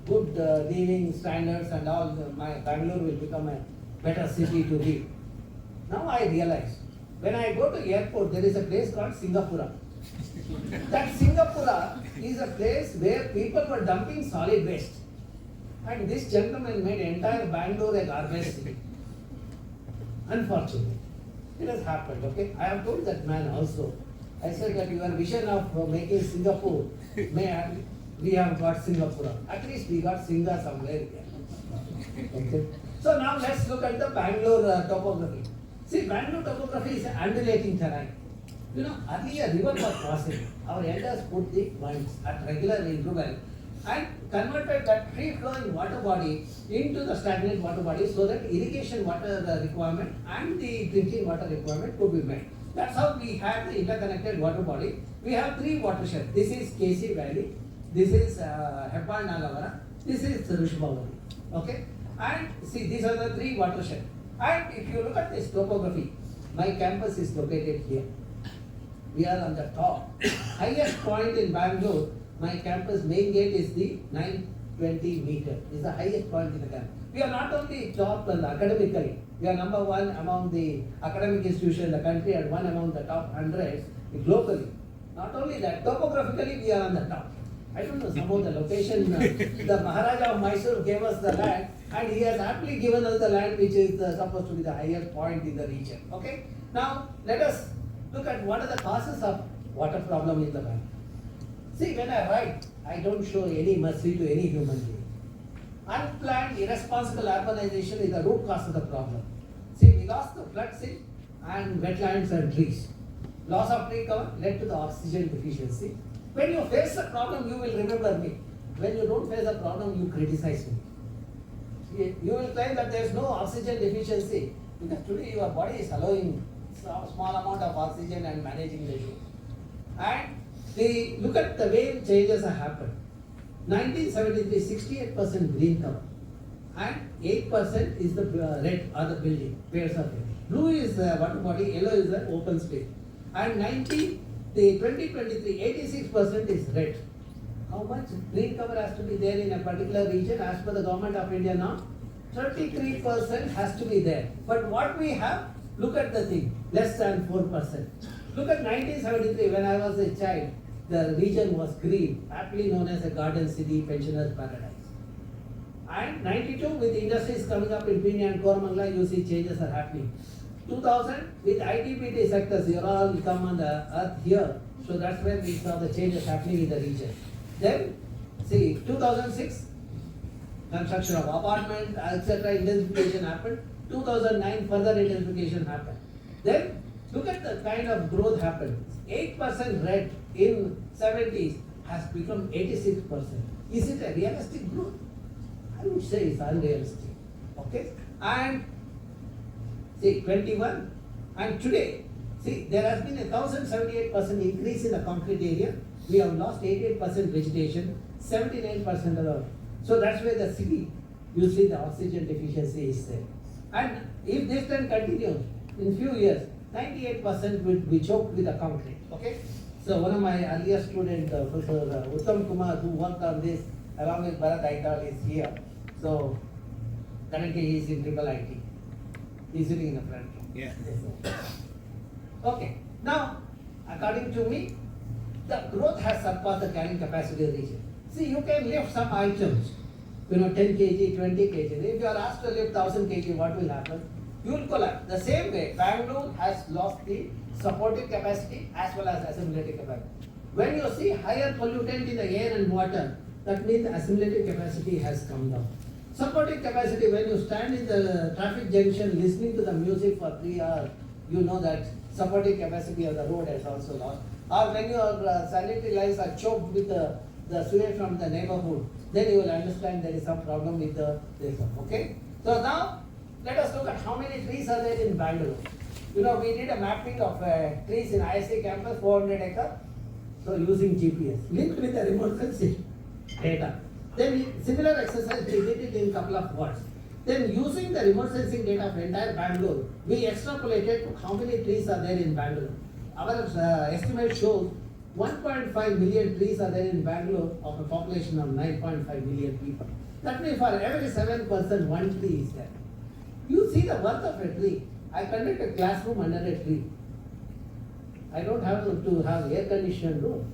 good living standards and all, my Bangalore will become a better city to live. Now I realize, when I go to airport, there is a place called Singapura. That Singapura is a place where people were dumping solid waste. And this gentleman made entire Bangalore a garbage city. Unfortunately, it has happened, okay? I have told that man also. I said that your vision of making Singapore, we have got Singapura. At least we got Singa somewhere here. Okay. So now let's look at the Bangalore topography. See, Bangalore topography is an undulating terrain. Earlier river was crossing. Our elders put the bunds at regular interval and converted that free-flowing water body into the stagnant water body so that irrigation water requirement and the drinking water requirement could be met. That's how we have the interconnected water body. We have three watersheds. This is KC Valley, this is Hebbar Nagavara, this is Rishabhavali. Okay? And see, these are the three watersheds. And if you look at this topography, my campus is located here. We are on the top. Highest point in Bangalore, my campus main gate is the 920 meter. Is the highest point in the campus. We are not only top academically, we are number one among the academic institutions in the country and one among the top 100 globally. Not only that, topographically we are on the top. I don't know, some of the location, the Maharaja of Mysore gave us the land and he has aptly given us the land which is supposed to be the highest point in the region. Okay? Now, let us look at what are the causes of water problem in the land. See, when I write, I don't show any mercy to any human being. Unplanned, irresponsible urbanization is the root cause of the problem. See, we lost the floods and wetlands and trees. Loss of tree cover led to the oxygen deficiency. When you face a problem, you will remember me. When you don't face a problem, you criticize me. You will claim that there is no oxygen deficiency because today your body is allowing a small amount of oxygen and managing the issue. And look at the way changes have happened. 1973, 68% green cover and 8% is the red or the building, pairs of it. Blue is the water body, yellow is the open space. And 2023, 86% is red. How much green cover has to be there in a particular region as per the government of India now? 33% has to be there. But what we have, look at the thing, less than 4%. Look at 1973, when I was a child, the region was green, aptly known as a garden city, pensioners paradise. And 92, with the industries coming up in Pune and Koramangala, you see changes are happening. 2000, with ITBT sectors, you all come on the earth here. So that's where we saw the changes happening in the region. Then, see, 2006, construction of apartments, etc., intensification happened. 2009, further intensification happened. Then, look at the kind of growth happened. 8% red in 70s has become 86%. Is it a realistic growth? I would say it's unrealistic. Okay? And see, 21, and today, see, there has been a 1078% increase in the concrete area. We have lost 88% vegetation, 79% of. So that's where the city you see the oxygen deficiency is there. And if this trend continues, in few years, 98% will be choked with the concrete. Okay? So one of my earlier students, Professor Uttam Kumar, who worked on this along with Bharat Aital, is here. So currently he is in triple IT. He is sitting in the front row. Yeah. Okay. Now, according to me, the growth has surpassed the carrying capacity of the region. See, you can lift some items, 10 kg, 20 kg. If you are asked to lift 1000 kg, what will happen? You will collapse. The same way, Bangalore has lost the supportive capacity as well as assimilative capacity. When you see higher pollutant in the air and water, that means the assimilative capacity has come down. Supportive capacity, when you stand in the traffic junction listening to the music for 3 hours, you know that supportive capacity of the road has also lost. Or when your sanitary lines are choked with the sewage from the neighborhood, then you will understand there is some problem with this one. Okay? So now, let us look at how many trees are there in Bangalore. We did a mapping of trees in IISC campus, 400 acres. So using GPS, linked with the remote sensing data. Then similar exercise, we did it in a couple of words. Then using the remote sensing data of entire Bangalore, we extrapolated how many trees are there in Bangalore. Our estimate shows 1.5 million trees are there in Bangalore of a population of 9.5 million people. That means for every 7 person, 1 tree is there. You see the worth of a tree. I conduct a classroom under a tree. I don't have to have air conditioned room.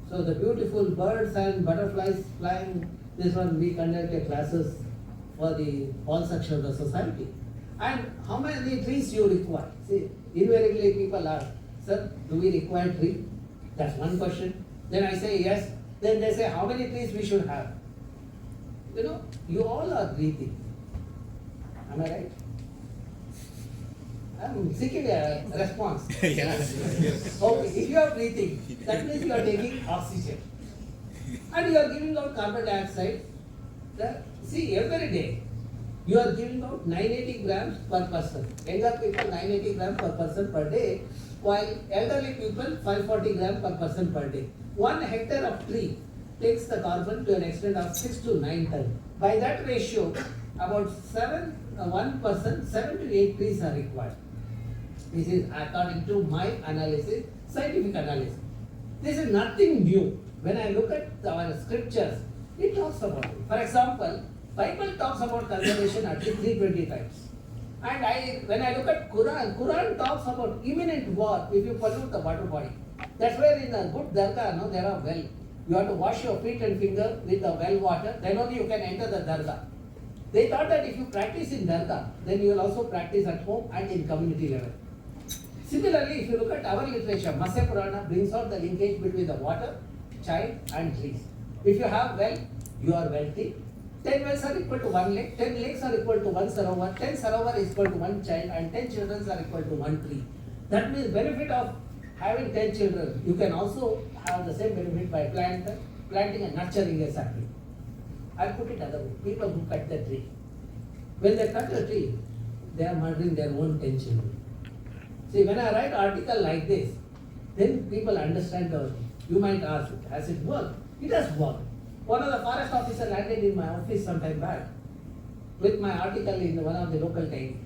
So the beautiful birds and butterflies flying, this one we conduct a classes for the all section of the society. And how many trees you require? See, invariably people ask, sir, do we require tree? That's one question. Then I say yes. Then they say how many trees we should have? You all are breathing. Am I right? I'm seeking a response. Yes. Okay, if you are breathing, that means you are taking oxygen. And you are giving out carbon dioxide. See, every day, you are giving out 980 grams per person. Younger people, 980 grams per person per day, while elderly people, 540 grams per person per day. 1 hectare of tree takes the carbon to an extent of 6 to 9 tons. By that ratio, about 7 to 8 trees are required. This is according to my analysis, scientific analysis. This is nothing new. When I look at our scriptures, it talks about it. For example, Bible talks about conservation at least 320 times. And when I look at Quran talks about imminent war if you pollute the water body. That's where in a good dargah, there are well. You have to wash your feet and finger with the well water, then only you can enter the dargah. They thought that if you practice in dargah, then you will also practice at home and in community level. Similarly, if you look at our literature, Matsya Purana brings out the linkage between the water, child and trees. If you have well, you are wealthy. 10 wells are equal to 1 lake, 10 lakes are equal to 1 sarovar, 10 sarovar is equal to 1 child, and 10 children are equal to 1 tree. That means benefit of having 10 children, you can also have the same benefit by planting and nurturing a sapling. I'll put it other way. People who cut the tree, when they cut a tree, they are murdering their own 10 children. See, when I write article like this, then people understand you might ask, has it worked? It has worked. One of the forest officers landed in my office some time back with my article in one of the local times.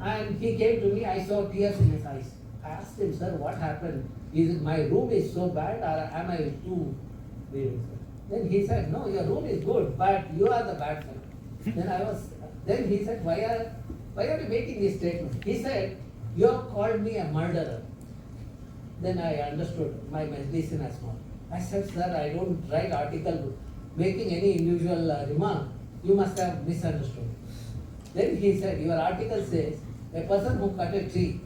And he came to me, I saw tears in his eyes. I asked him, sir, what happened? Is it my room is so bad or am I too weird? Then he said, no, your room is good, but you are the bad fellow. Then he said, why are you making this statement? He said, you have called me a murderer. Then I understood my medicine as well. I said, sir, I don't write article making any individual remark. You must have misunderstood. Then he said, your article says, a person who cut a tree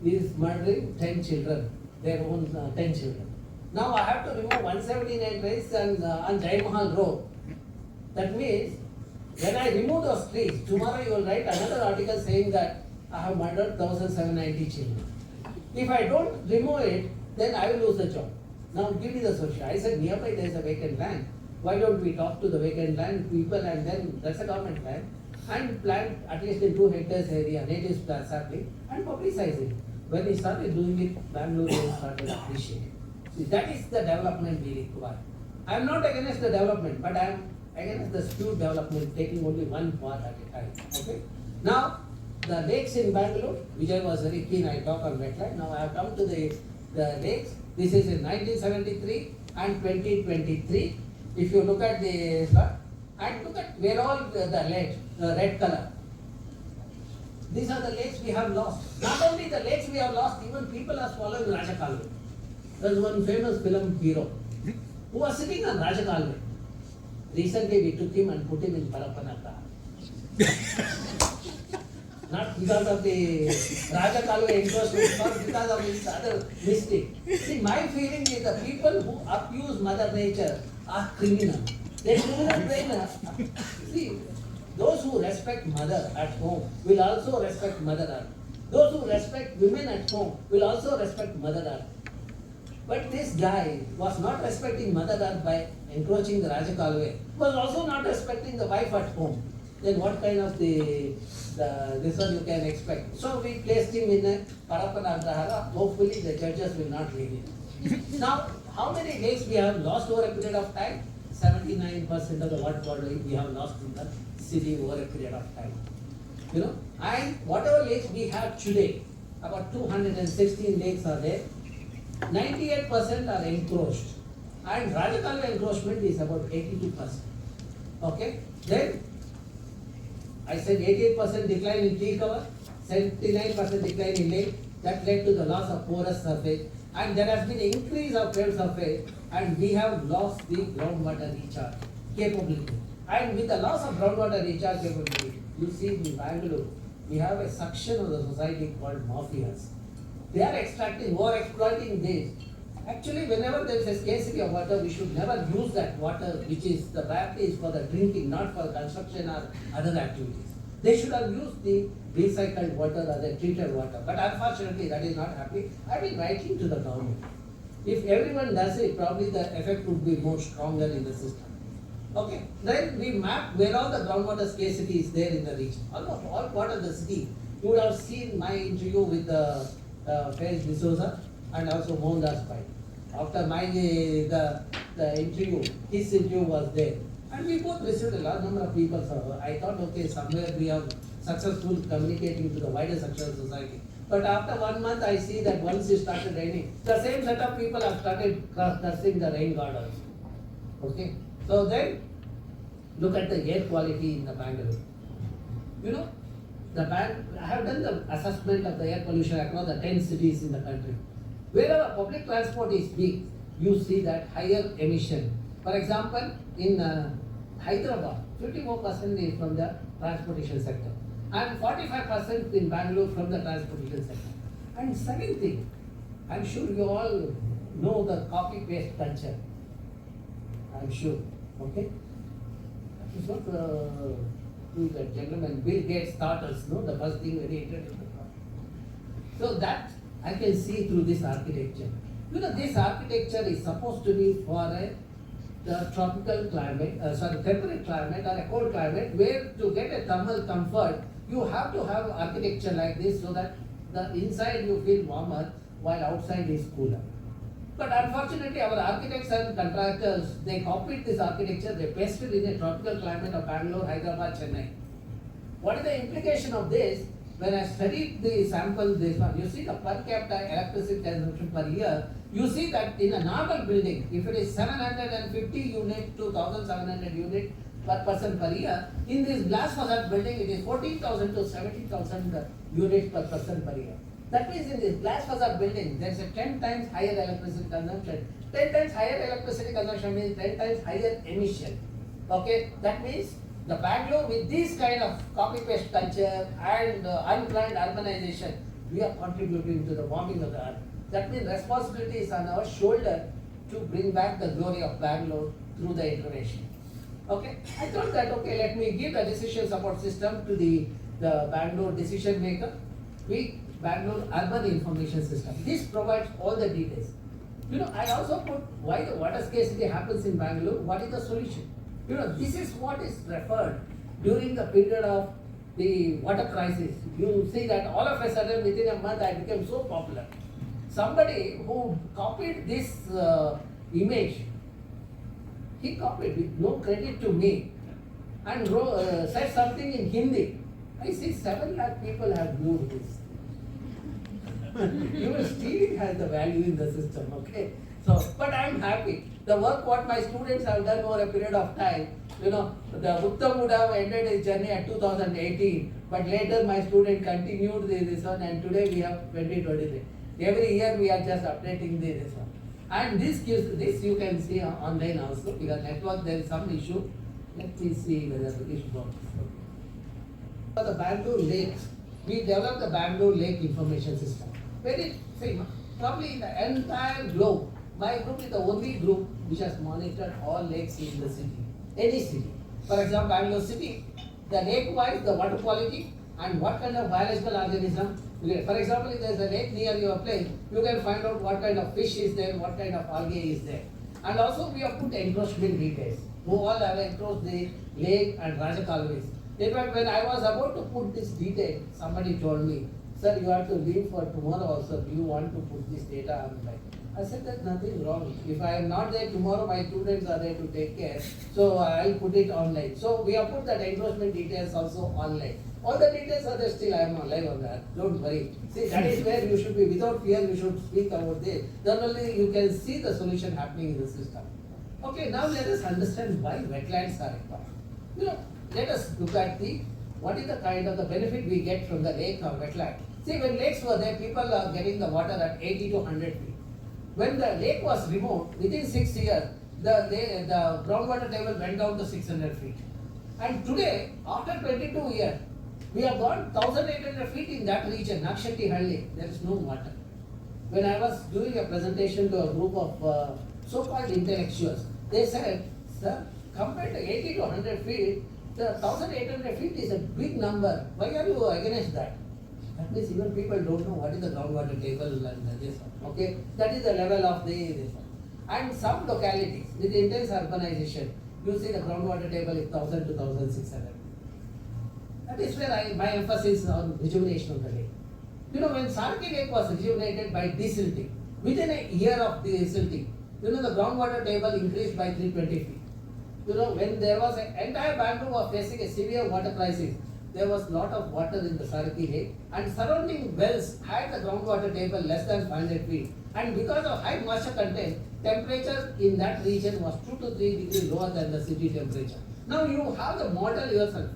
is murdering 10 children, their own 10 children. Now I have to remove 179 trees on Jai Mahal Road. That means, when I remove those trees, tomorrow you will write another article saying that I have murdered 1,790 children. If I don't remove it, then I will lose the job. Now give me the social. I said nearby there is a vacant land. Why don't we talk to the vacant land people and then that's a government land and plant at least in 2 hectares area native sapling and publicize it. When we started doing it, Bangalore started appreciating. See, that is the development we require. I am not against the development, but I am against the skewed development, taking only one part at a time. Okay. Now, the lakes in Bangalore, Vijay was very keen, I talk on wetland. Now I have come to the lakes. This is in 1973 and 2023. If you look at the slide, and look at where all the lakes, the red color. These are the lakes we have lost. Not only the lakes we have lost, even people are swallowing Rajakalve. There is one famous film hero who was sitting on Rajakalve. Recently we took him and put him in Parapanaka. Not because of the Rajakalve interest, but because of his other mistake. See, my feeling is the people who abuse Mother Nature are criminal. They are criminal. See, those who respect mother at home will also respect Mother Earth. Those who respect women at home will also respect Mother Earth. But this guy was not respecting Mother Earth by encroaching the Rajakalve, was also not respecting the wife at home. Then what kind of this one you can expect? So we placed him in a Parapanagahara. Hopefully the judges will not leave him. Now, how many lakes we have lost over a period of time? 79% of the water body we have lost in the city over a period of time. You know, and whatever lakes we have today, about 216 lakes are there. 98% are encroached, and Rajakalve encroachment is about 82%. Okay, then I said 88% decline in tree cover, 79% decline in lake. That led to the loss of porous surface, and there has been an increase of paved surface, and we have lost the groundwater recharge capability. And with the loss of groundwater recharge capability, you see in Bangalore, we have a section of the society called mafias. They are extracting or exploiting this. Actually, whenever there is a scarcity of water, we should never use that water, which is the priority is for the drinking, not for construction or other activities. They should have used the recycled water or the treated water. But unfortunately, that is not happening. I've been writing to the government. If everyone does it, probably the effect would be more stronger in the system. Okay, then we map where all the groundwater scarcity is there in the region. Almost all part of the city. You would have seen my interview with the Faiz D'Souza and also Mohandas Pai. After my the interview, his interview was there. And we both received a large number of people. So I thought, okay, somewhere we are successful communicating to the wider section of society. But after 1 month, I see that once it started raining, the same set of people have started cursing the rain god also. Okay. So then, look at the air quality in the Bangalore. You know, I have done the assessment of the air pollution across the 10 cities in the country. Wherever public transport is big, you see that higher emission. For example, in Hyderabad, 54% is from the transportation sector, and 45% in Bangalore from the transportation sector. And second thing, I'm sure you all know the copy-paste culture. I'm sure. Okay? That is what the gentleman Bill Gates taught us, no? The first thing when he introduced the product. So that I can see through this architecture. You know, this architecture is supposed to be for the tropical climate, temperate climate or a cold climate, where to get a thermal comfort, you have to have architecture like this so that the inside you feel warmer while outside is cooler. But unfortunately, our architects and contractors, they copied this architecture, they pasted in a tropical climate of Bangalore, Hyderabad, Chennai. What is the implication of this? When I studied the sample, this one, you see the per capita electricity consumption per year, you see that in a normal building, if it is 750 units to 1700 units per person per year, in this glass facade building, it is 14,000 to 17,000 units per person per year. That means in this glass facade building, there is a 10 times higher electricity consumption. 10 times higher electricity consumption means 10 times higher emission. Okay, that means the Bangalore with this kind of copy-paste culture and unplanned urbanization, we are contributing to the warming of the earth. That means responsibility is on our shoulder to bring back the glory of Bangalore through the intervention. Okay, I thought that, okay, let me give the decision support system to the Bangalore decision maker. Bangalore Urban Information System. This provides all the details. You know, I also put why the water scarcity happens in Bangalore, what is the solution? You know, this is what is referred during the period of the water crisis. You see that all of a sudden within a month I became so popular. Somebody who copied this image, He copied with no credit to me and said something in Hindi. I see 7 lakh people have viewed this. Even stealing has the value in the system, okay? So, but I am happy. The work what my students have done over a period of time, the Uttam would have ended his journey at 2018, but later my student continued this one, and today we have 2023. Every year we are just updating this one. And this you can see online also, because network there is some issue. Let me see whether the issue works. For the Bangalore lakes, we developed the Bangalore Lake Information System. Very famous. Probably in the entire globe, my group is the only group which has monitored all lakes in the city. Any city. For example, Bangalore city, the lake-wise, the water quality and what kind of biological organism. For example, if there is a lake near your place, you can find out what kind of fish is there, what kind of algae is there. And also we have put encroachment details. Who all have encroached the lake and Rajakalways. In fact, when I was about to put this detail, somebody told me, sir, you have to leave for tomorrow also. Do you want to put this data online? I said, there's nothing wrong. If I am not there tomorrow, my students are there to take care. So I'll put it online. So we have put that endorsement details also online. All the details are there still. I am alive on that. Don't worry. See, that is where you should be. Without fear, you should speak about this. Then only you can see the solution happening in the system. Okay, now let us understand why wetlands are required. Let us look at what is the kind of the benefit we get from the lake or wetland. See, when lakes were there, people are getting the water at 80 to 100 feet. When the lake was removed, within 6 years, the groundwater table went down to 600 feet. And today, after 22 years, we have gone 1800 feet in that region, Nakshettihalli, there is no water. When I was doing a presentation to a group of so-called intellectuals, they said, sir, compared to 80 to 100 feet, the 1800 feet is a big number. Why are you against that? That means even people don't know what is the groundwater table and this one. Okay, that is the level of this one. And some localities with intense urbanization, you see the groundwater table is 1000 to 1600. That is where my emphasis is on rejuvenation of the lake. When Sarki Lake was rejuvenated by desilting, within a year of desilting, the groundwater table increased by 320 feet. When there was an entire Bangalore was facing a severe water crisis, there was lot of water in the Sarki Lake, and surrounding wells had the groundwater table less than 500 feet. And because of high moisture content, temperature in that region was 2 to 3 degrees lower than the city temperature. Now you have the model yourself.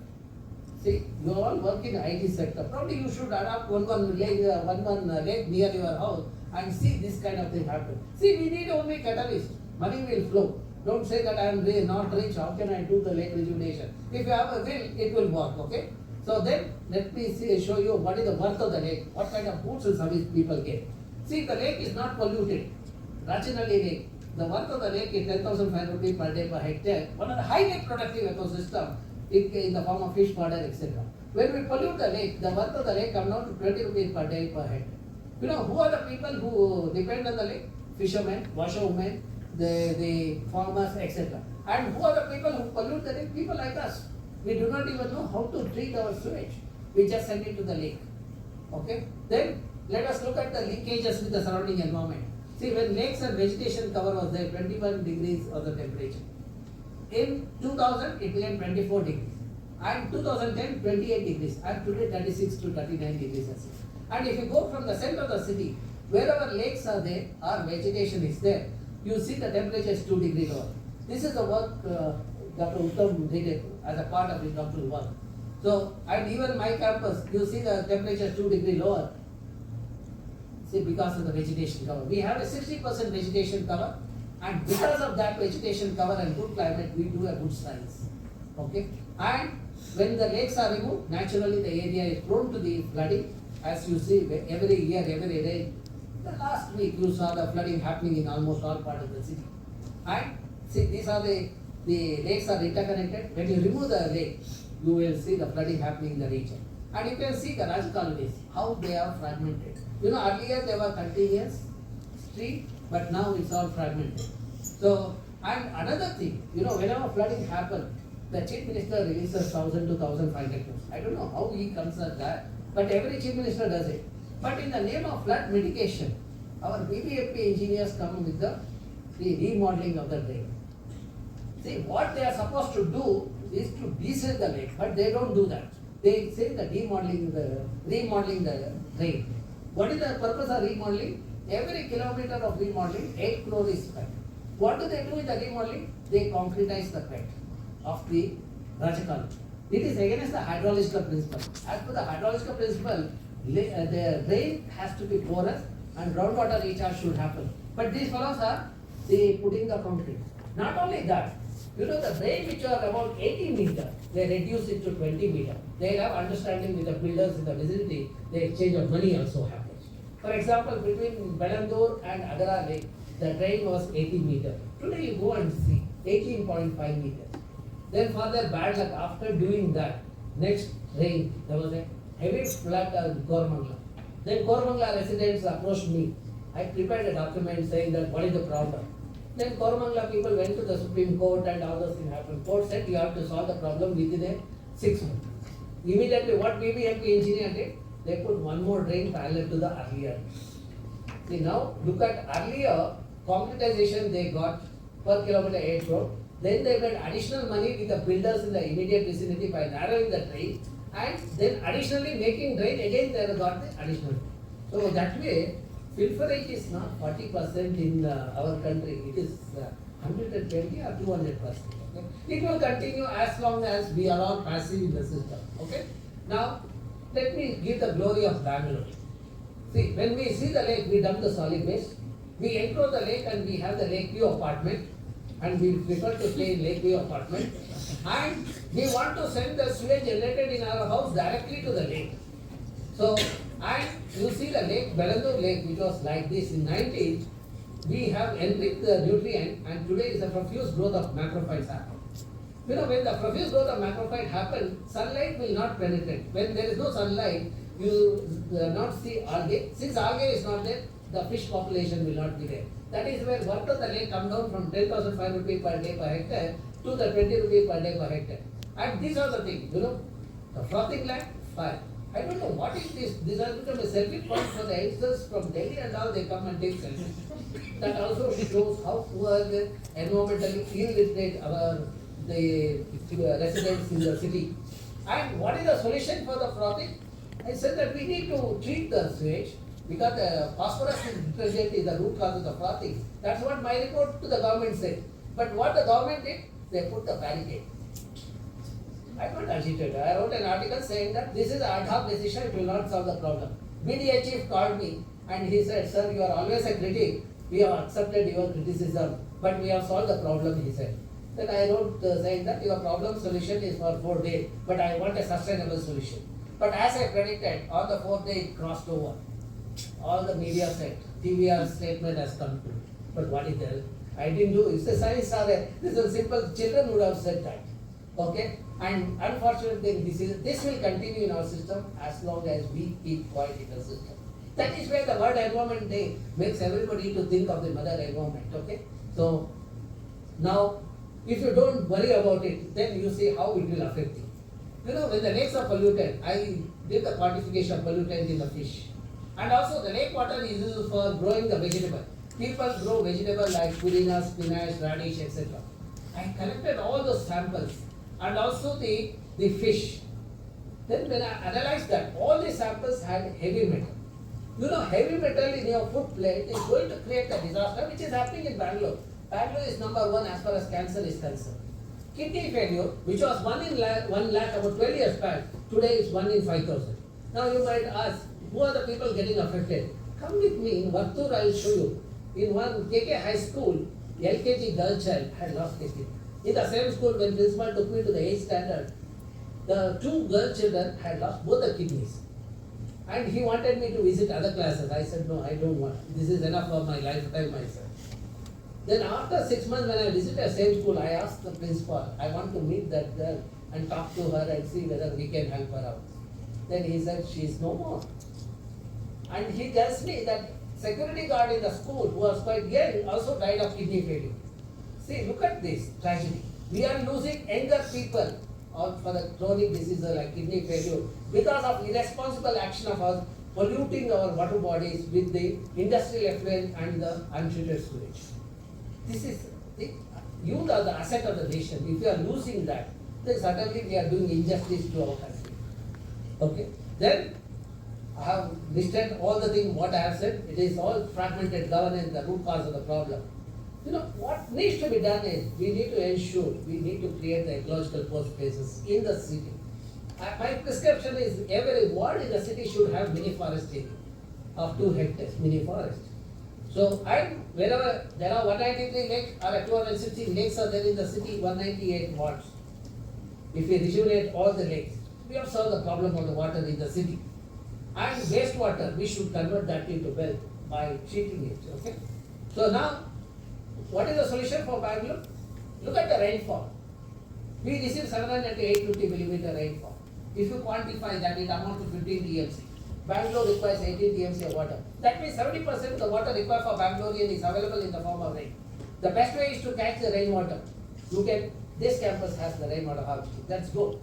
See, you all work in IT sector. Probably you should adopt one lake near your house and see this kind of thing happen. See, we need only catalyst. Money will flow. Don't say that I am not rich. How can I do the lake rejuvenation? If you have a will, it will work. Okay. So then let me show you what is the worth of the lake. What kind of goods and service people get. See, the lake is not polluted. Rationally lake. The worth of the lake is 10,500 rupees per day per hectare. One of the highly productive ecosystem in the form of fish, fodder, etc. When we pollute the lake, the worth of the lake comes down to 20 rupees per day per hectare. Who are the people who depend on the lake? Fishermen, washerwomen, the farmers, etc. And who are the people who pollute the lake? People like us. We do not even know how to treat our sewage. We just send it to the lake. Okay? Then let us look at the linkages with the surrounding environment. See, when lakes and vegetation cover was there, 21 degrees was the temperature. In 2000, it became 24 degrees. And 2010, 28 degrees. And today, 36 to 39 degrees Celsius. And if you go from the center of the city, wherever lakes are there or vegetation is there, you see the temperature is 2 degrees lower. This is the work Dr. Uttam did as a part of his doctoral work. So, and even my campus, you see the temperature is 2 degrees lower. See, because of the vegetation cover. We have a 60% vegetation cover, and because of that vegetation cover and good climate, we do a good science. Okay? And when the lakes are removed, naturally the area is prone to the flooding. As you see, every year, every day, the last week you saw the flooding happening in almost all parts of the city. And see, these are the lakes are interconnected. When you remove the lake, you will see the flooding happening in the region. And you can see the Rajakalways, how they are fragmented. Earlier they were continuous street, but now it's all fragmented. So, and another thing, whenever flooding happens, the chief minister releases 1,000 to 1,500 crores. I don't know how he comes at that, but every chief minister does it. But in the name of flood mitigation, our BBMP engineers come with the remodeling of the drain. See, what they are supposed to do is to desal the lake, but they don't do that. They say the remodeling the drain. What is the purpose of remodeling? Every kilometer of remodeling, 8 crore is spent. What do they do with the remodeling? They concretize the bed of the Rajakalu. It is against the hydrological principle. As per the hydrological principle, the drain has to be porous and groundwater recharge should happen. But these fellows are putting the concrete. Not only that, you know the drain which are about 80 meters, they reduce it to 20 meters. They have understanding with the builders in the vicinity, the exchange of money also happens. For example, between Belandur and Agara Lake, the drain was 80 meters. Today you go and see 18.5 meters. Then further bad luck, after doing that, next rain, there was a heavy flood at Gormangla. Then Gormangla residents approached me. I prepared a document saying that what is the problem. Then Gormangla people went to the Supreme Court and all those things happened. Court said you have to solve the problem within 6 months. Immediately what BBMP engineer did, they put one more drain parallel to the earlier. See now, look at earlier concretization they got per kilometer 8 crore. Then they made additional money with the builders in the immediate vicinity by narrowing the drain, and then additionally making drain again they got the additional. So that way, pilferage is not 40% in our country. It is 120 or 200%. Okay? It will continue as long as we are all passive in the system. Okay. Now, let me give the glory of Bangalore. See, when we see the lake, we dump the solid waste. We enclose the lake and we have the Lakeview apartment. And we prefer to stay in Lakeview apartment. And we want to send the sewage generated in our house directly to the lake. So, and you see the lake, Belandur Lake, which was like this in 90s, we have enriched the nutrient, and today is a profuse growth of macrophytes happen. You know, when the profuse growth of macrophyte happens, sunlight will not penetrate. When there is no sunlight, you not see algae. Since algae is not there, the fish population will not be there. That is where worth of the lake come down from 10,500 rupees per day per hectare to the 20 rupees per day per hectare. And these are the things, you know, the frothing land, fire. I don't know what is this. This has become a selfie point for the youngsters from Delhi and all, they come and take selfies. That also shows how poor, environmentally illiterate the residents in the city. And what is the solution for the frothing? I said that we need to treat the sewage because the phosphorus detergent is the root cause of the frothing. That's what my report to the government said. But what the government did, they put the barricade. I got agitated. I wrote an article saying that this is an ad hoc decision, it will not solve the problem. BDA chief called me and he said, sir, you are always a critic. We have accepted your criticism, but we have solved the problem, he said. Then I wrote saying that your problem solution is for 4 days, but I want a sustainable solution. But as I predicted, on the 4th day it crossed over. All the media said, TVR statement has come true. But what is there? I didn't do it. It's a science are there. This is simple, children would have said that. Okay? And unfortunately, this will continue in our system as long as we keep quiet in the system. That is where the World Environment Day makes everybody to think of the mother environment. Okay? So, now, if you don't worry about it, then you see how it will affect you. You know, when the lakes are polluted, I did the quantification of pollutant in the fish. And also the lake water is used for growing the vegetable. People grow vegetable like purina, spinach, radish, etc. I collected all those samples and also the fish. Then when I analyzed that, all the samples had heavy metal. You know, heavy metal in your food plate is going to create a disaster, which is happening in Bangalore. Bangalore is number 1 as far as cancer is concerned. Kidney failure, which was 1 in 1 lakh about 12 years back, today is 1 in 5,000. Now you might ask, who are the people getting affected? Come with me in Vattur, I will show you. In one KK high school, LKG girl child had lost kidney. In the same school, when principal took me to the 8th standard, the 2 girl children had lost both the kidneys. And he wanted me to visit other classes. I said, no, I don't want. This is enough for my lifetime, myself. Then after 6 months, when I visited the same school, I asked the principal, I want to meet that girl and talk to her and see whether we can help her out. Then he said, she is no more. And he tells me that security guard in the school, who was quite young, also died of kidney failure. See, look at this tragedy. We are losing younger people for the chronic diseases like kidney failure because of irresponsible action of us polluting our water bodies with the industrial effluent and the untreated sewage. This The youth are the asset of the nation. If we are losing that, then certainly we are doing injustice to our country. Okay. Then I have listed all the things what I have said. It is all fragmented governance, the root cause of the problem. You know, what needs to be done is we need to ensure, we need to create the ecological workspaces in the city. My prescription is every ward in the city should have mini forest area of 2 hectares, mini forest. So wherever there are 193 lakes or 260 lakes are there in the city, 198 wards. If we rejuvenate all the lakes, we have solved the problem of the water in the city. And wastewater, we should convert that into wealth by treating it. Okay. So now, what is the solution for Bangalore? Look at the rainfall. We receive 700 to 850 millimeter rainfall. If you quantify that, it amounts to 15 TMC. Bangalore requires 18 TMC of water. That means 70% of the water required for Bangalorean is available in the form of rain. The best way is to catch the rainwater. This campus has the rainwater harvesting. That's good.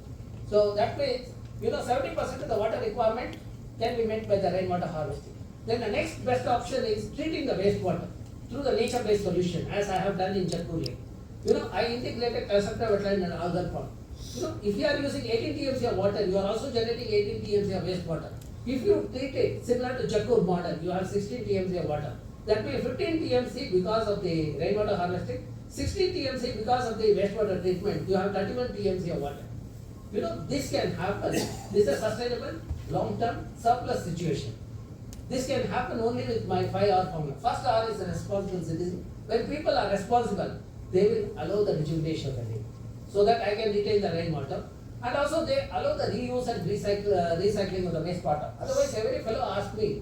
So that means, 70% of the water requirement can be met by the rainwater harvesting. Then the next best option is treating the wastewater through the nature-based solution, as I have done in Jatpur Lake. I integrated constructive wetland and algal pond. If you are using 18 TMC of water, you are also generating 18 TMC of wastewater. If you treat it similar to Jatpur model, you have 16 TMC of water. That means 15 TMC because of the rainwater harvesting, 16 TMC because of the wastewater treatment. You have 31 TMC of water. This can happen. This is a sustainable, long-term surplus situation. This can happen only with my 5R formula. First R is a responsible citizen. When people are responsible, they will allow the rejuvenation of the lake, so that I can retain the rainwater. And also they allow the reuse and recycling of the wastewater. Otherwise, every fellow asks me,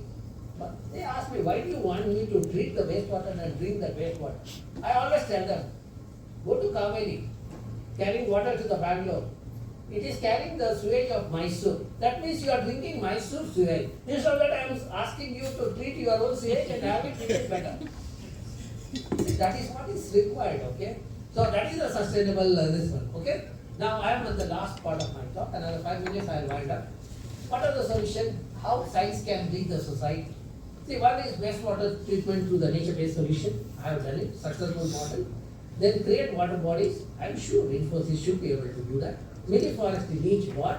why do you want me to treat the wastewater and drink the wastewater? I always tell them, go to Kaveri, carrying water to the Bangalore. It is carrying the sewage of Mysore. That means you are drinking Mysore sewage. Instead of that, I am asking you to treat your own sewage and have it treated better. See, that is what is required, okay? So that is a sustainable this one, okay? Now I am at the last part of my talk. Another 5 minutes I will wind up. What are the solutions? How science can lead the society? See, one is wastewater treatment through the nature-based solution. I have done it, successful model. Then create water bodies. I am sure Infosys should be able to do that. Mini forest in each ward.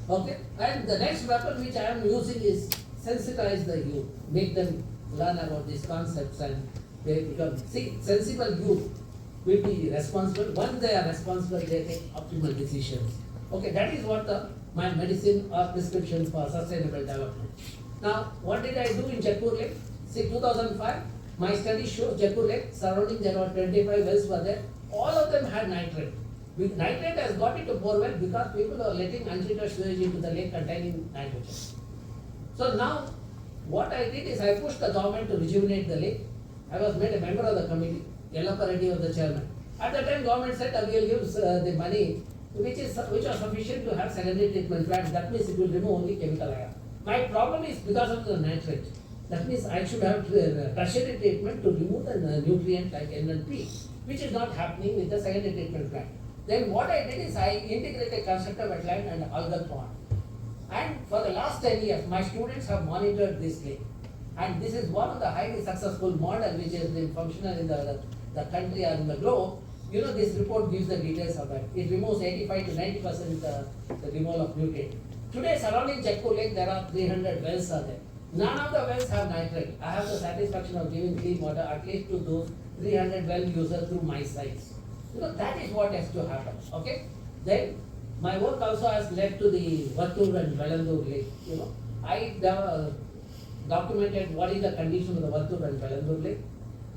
Okay. And the next weapon which I am using is sensitize the youth, make them learn about these concepts, and they become sensible youth will be responsible. Once they are responsible, they take optimal decisions. Okay, that is what my medicine or prescription for sustainable development. Now, what did I do in Jatpur Lake? See, 2005, my study shows Jatpur Lake, surrounding there were 25 wells were there. All of them had nitrate. Nitrate has got into borewell because people are letting untreated sewage into the lake containing nitrogen. So now, what I did is I pushed the government to rejuvenate the lake. I was made a member of the committee. Yellappa Reddy was the chairman. At the time, government said we will use the money which was sufficient to have secondary treatment plants. That means it will remove only chemical ion. My problem is because of the nitrate. That means I should have tertiary treatment to remove the nutrient like N and P, which is not happening with the secondary treatment plant. Then what I did is I integrated constructive wetland and algal pond. And for the last 10 years, my students have monitored this lake. And this is one of the highly successful model which has been functional in the country or in the globe. This report gives the details of that. It removes 85 to 90% the removal of nutrient. Today, surrounding Jatpur Lake, there are 300 wells are there. None of the wells have nitrate. I have the satisfaction of giving clean water at least to those 300 well users through my sites. That is what has to happen. Okay. Then my work also has led to the Vattur and Velandur Lake. I documented what is the condition of the Vattur and Velandur Lake,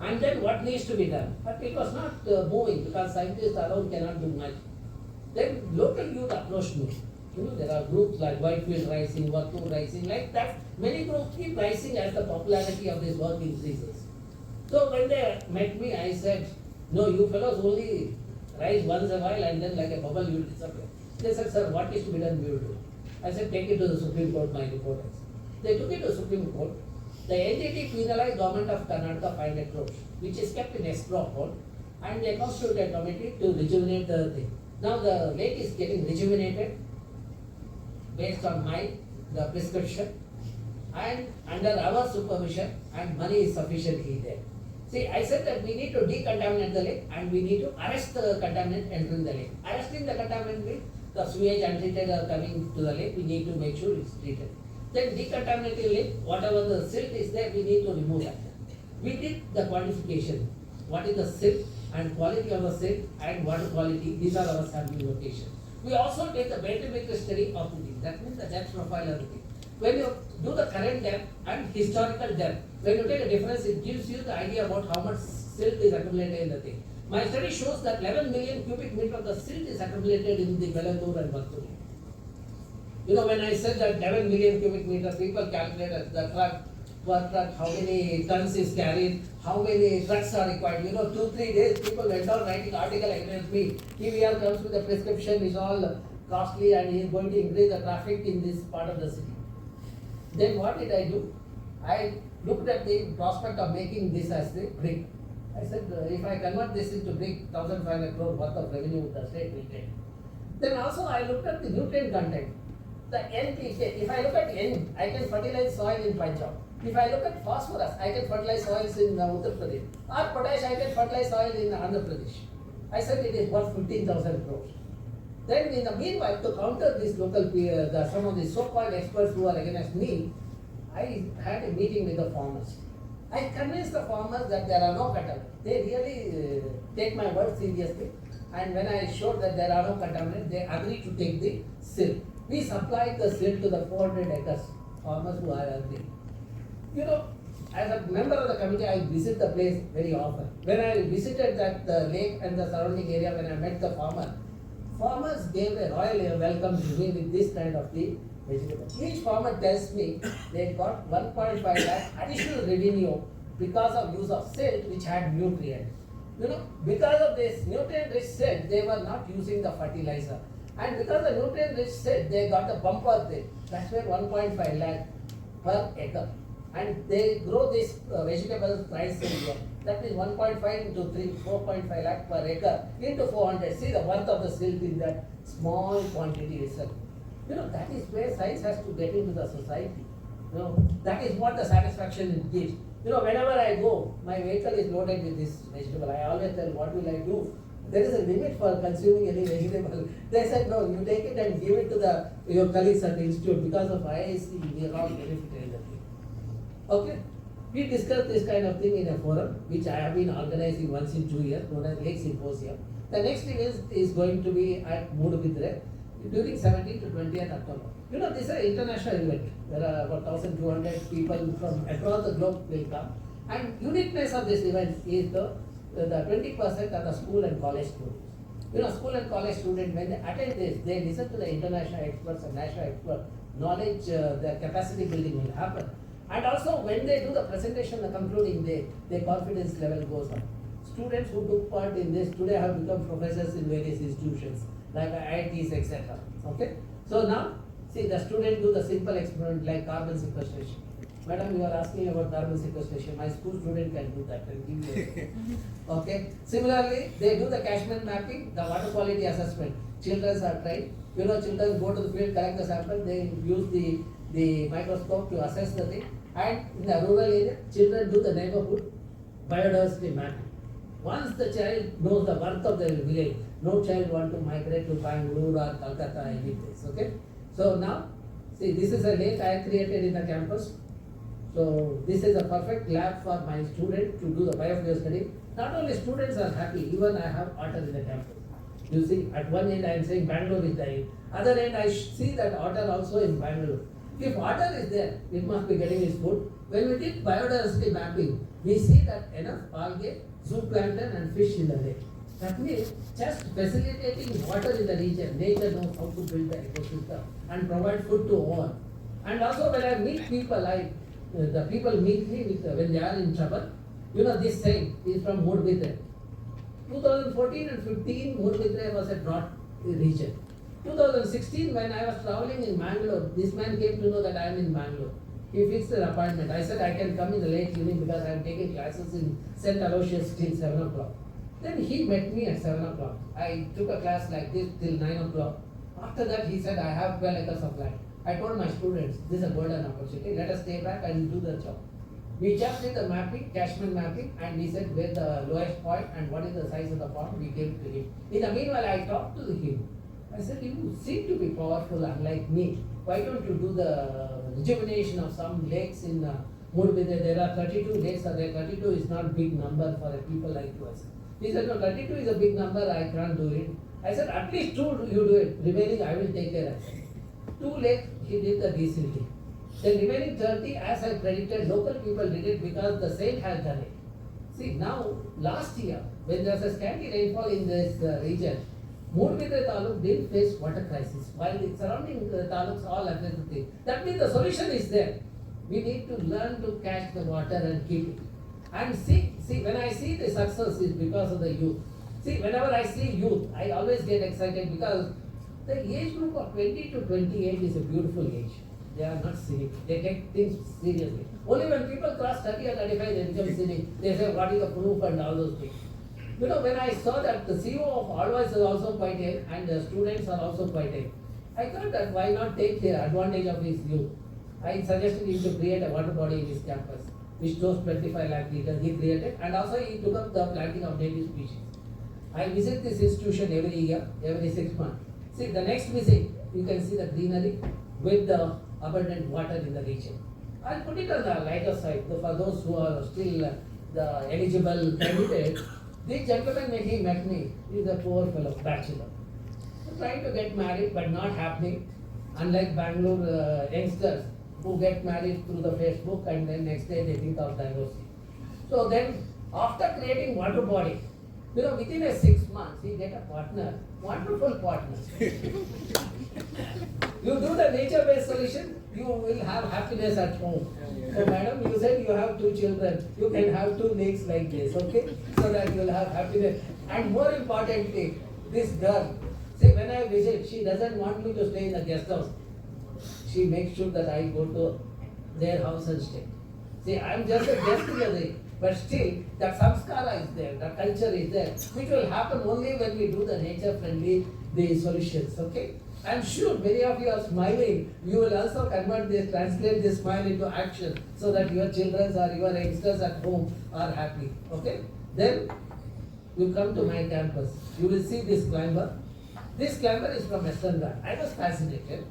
and then what needs to be done. But it was not moving because scientists alone cannot do much. Then local youth approached me. There are groups like Whitefield Rising, Vattur Rising, like that. Many groups keep rising as the popularity of this work increases. So when they met me, I said, no, you fellows only rise once a while and then like a bubble you will disappear. They said, sir, what is to be done, we will do. I said, take it to the Supreme Court, my reporters. They took it to the Supreme Court. The entity penalized government of Karnataka 500 crores, which is kept in escrow account, and they constituted a committee to rejuvenate the thing. Now the lake is getting rejuvenated based on the prescription and under our supervision, and money is sufficiently there. See, I said that we need to decontaminate the lake and we need to arrest the contaminant entering the lake. Arresting the contaminant means the sewage untreated are coming to the lake, we need to make sure it's treated. Then decontaminating lake, whatever the silt is there, we need to remove that. We did the quantification. What is the silt and quality of the silt and water quality, these are our sampling locations. We also did the bathymetric study of the thing, that means the depth profile of the thing. When you do the current depth and historical depth, when you take a difference, it gives you the idea about how much silt is accumulated in the thing. My study shows that 11 million cubic meter of the silt is accumulated in the Velanur and Vatturi. You know, when I said that 11 million cubic meter, people calculated the truck, per truck, how many tons is carried, how many trucks are required. You know, 2-3 days, people went on writing article against me. TVR comes with a prescription, is all costly and is going to increase the traffic in this part of the city. Then what did I do? I looked at the prospect of making this as the brick. I said, if I convert this into brick, 1,500 crore worth of revenue the state will take. Then also I looked at the nutrient content. The NPK, if I look at N, I can fertilize soil in Punjab. If I look at phosphorus, I can fertilize soils in Uttar Pradesh. Or potash, I can fertilize soil in Andhra Pradesh. I said it is worth 15,000 crores. Then in the meanwhile, to counter these local some of the so-called experts who are against me, I had a meeting with the farmers. I convinced the farmers that there are no cattle. They really take my word seriously. And when I showed that there are no contaminants, they agreed to take the silt. We supplied the silt to the 400 acres farmers who are agreed. You know, as a member of the committee, I visit the place very often. When I visited that lake and the surrounding area, when I met the farmers gave a royal welcome to me with this kind of the vegetable. Each farmer tells me they got 1.5 lakh additional revenue because of use of silt which had nutrients. You know, because of this nutrient-rich silt, they were not using the fertilizer. And because the nutrient-rich silt, they got a bumper there. That's where 1.5 lakh per acre. And they grow this vegetable price in here. That is 1.5 into 3, 4.5 lakh per acre into 400. See the worth of the silt in that small quantity itself. You know, that is where science has to get into the society. You know, that is what the satisfaction it gives. You know, whenever I go, my vehicle is loaded with this vegetable. I always tell, what will I do? There is a limit for consuming any vegetable. They said, no, you take it and give it to your colleagues at the institute. Because of IISC, we are all benefited in the thing. Okay? We discussed this kind of thing in a forum, which I have been organizing once in 2 years, known as Lake Symposium. The next event is going to be at Mudupidre during 17th to 20th October. You know, this is an international event. There are about 1,200 people from across the globe will come. And uniqueness of this event is the 20% are the school and college students. You know, school and college students, when they attend this, they listen to the international experts and national experts. Knowledge, their capacity building will happen. And also, when they do the presentation, the concluding day, their confidence level goes up. Students who took part in this today have become professors in various institutions, like IITs, etc. Okay? So now, see, the student do the simple experiment like carbon sequestration. Madam, you are asking about carbon sequestration. My school student can do that and give you a okay. Similarly, they do the catchment mapping, the water quality assessment. Children are trained. You know, children go to the field, collect the sample, they use the microscope to assess the thing. And in the rural area, children do the neighborhood biodiversity mapping. Once the child knows the worth of the village, no child want to migrate to Bangalore or Calcutta any place. Okay. So now, see, this is a lake I created in the campus. So this is a perfect lab for my student to do the biofuel study. Not only students are happy, even I have otter in the campus. You see, at one end I am saying Bangalore is dying. Other end I see that otter also in Bangalore. If otter is there, it must be getting its food. When we did biodiversity mapping, we see that enough algae, zooplankton and fish in the lake. That means just facilitating water in the region, nature knows how to build the ecosystem and provide food to all. And also when I meet people, the people meet me when they are in trouble. You know, this saying is from Mudupidre. 2014 and 15, Mudupidre was a drought region. 2016, when I was traveling in Bangalore, this man came to know that I am in Bangalore. He fixed an appointment. I said I can come in the late evening because I am taking classes in St. Aloysius till 7 o'clock. Then he met me at 7 o'clock. I took a class like this till 9 o'clock. After that, he said, I have 12 acres of land. I told my students, this is a golden opportunity. Let us stay back and do the job. We just did the mapping, catchment mapping, and we said where the lowest point and what is the size of the pond. We gave to him. In the meanwhile, I talked to him. I said, you seem to be powerful, unlike me. Why don't you do the rejuvenation of some lakes in Mudbide? There are 32 lakes are there. 32 is not a big number for a people like us. He said, no, 32 is a big number, I can't do it. I said, at least 2 you do it. Remaining I will take care of it. 2 lakes he did the decently. The remaining 30, as I predicted, local people did it because the saint has done it. See, now, last year, when there was a scanty rainfall in this region, Mudbide Taluk didn't face water crisis, while the surrounding taluks all affected the thing. That means the solution is there. We need to learn to catch the water and keep it. And see, when I see the success is because of the youth. See, whenever I see youth, I always get excited because the age group of 20 to 28 is a beautiful age. They are not cynic. They take things seriously. Only when people cross 30 or 35, they become cynic. They say, what is the proof and all those things. You know, when I saw that the CEO of Always is also quite young and the students are also quite young, I thought that why not take the advantage of his youth. I suggested him to create a water body in his campus, which stores 25 lakh liters. He created, and also he took up the planting of native species. I visit this institution every year, every 6 months. See, the next visit, you can see the greenery with the abundant water in the region. I'll put it on the lighter side for those who are still the eligible candidates. This gentleman, when he met me, is a poor fellow, bachelor. Trying to get married but not happening. Unlike Bangalore youngsters who get married through the Facebook and then next day they think of divorce. So then, after creating water body, you know, within a 6 months, he get a partner, wonderful partner. You do the nature-based solution, you will have happiness at home. So madam, you said you have 2 children, you can have 2 lakes like this, okay? So that you will have happiness. And more importantly, this girl, see, when I visit, she doesn't want me to stay in the guest house. She makes sure that I go to their house and stay. See, I'm just a guest here, but still, that samskara is there, the culture is there, which will happen only when we do the nature-friendly solutions, okay? I'm sure many of you are smiling. You will also convert this, translate this smile into action so that your children or your youngsters at home are happy, okay? Then, you come to my campus. You will see this climber. This climber is from Western Ghats. I was fascinated.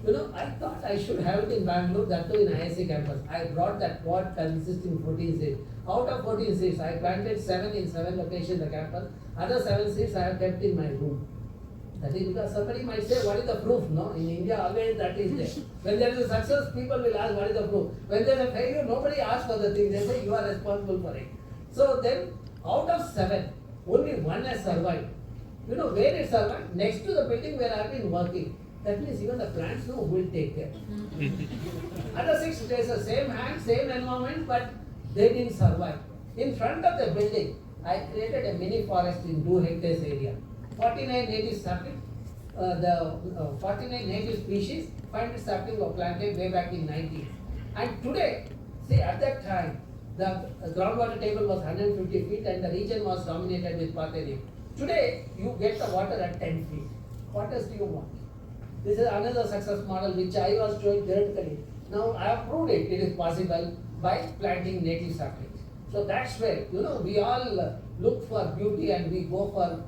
You know, I thought I should have it in Bangalore, that too in IISC campus. I brought that pot consisting 14 seeds. Out of 14 seeds, I planted 7 in 7 locations in the campus. Other 7 seeds I have kept in my room. That is because somebody might say, what is the proof? No, in India always that is there. When there is a success, people will ask, what is the proof? When there is a failure, nobody asks for the thing. They say, you are responsible for it. So then, out of 7, only 1 has survived. You know where it survived? Next to the building where I have been working. That means even the plants know who will take care. Other 6 places, same hand, same environment, but they didn't survive. In front of the building, I created a mini forest in 2 hectares area. 49 native sapling, 49 native species, 500 sapling were planted way back in 90s. And today, see, at that time, the groundwater table was 150 feet and the region was dominated with Parthenium. Today, you get the water at 10 feet. What else do you want? This is another success model which I was showing theoretically. Now I have proved it. It is possible by planting native saplings. So that's where, you know, we all look for beauty and we go for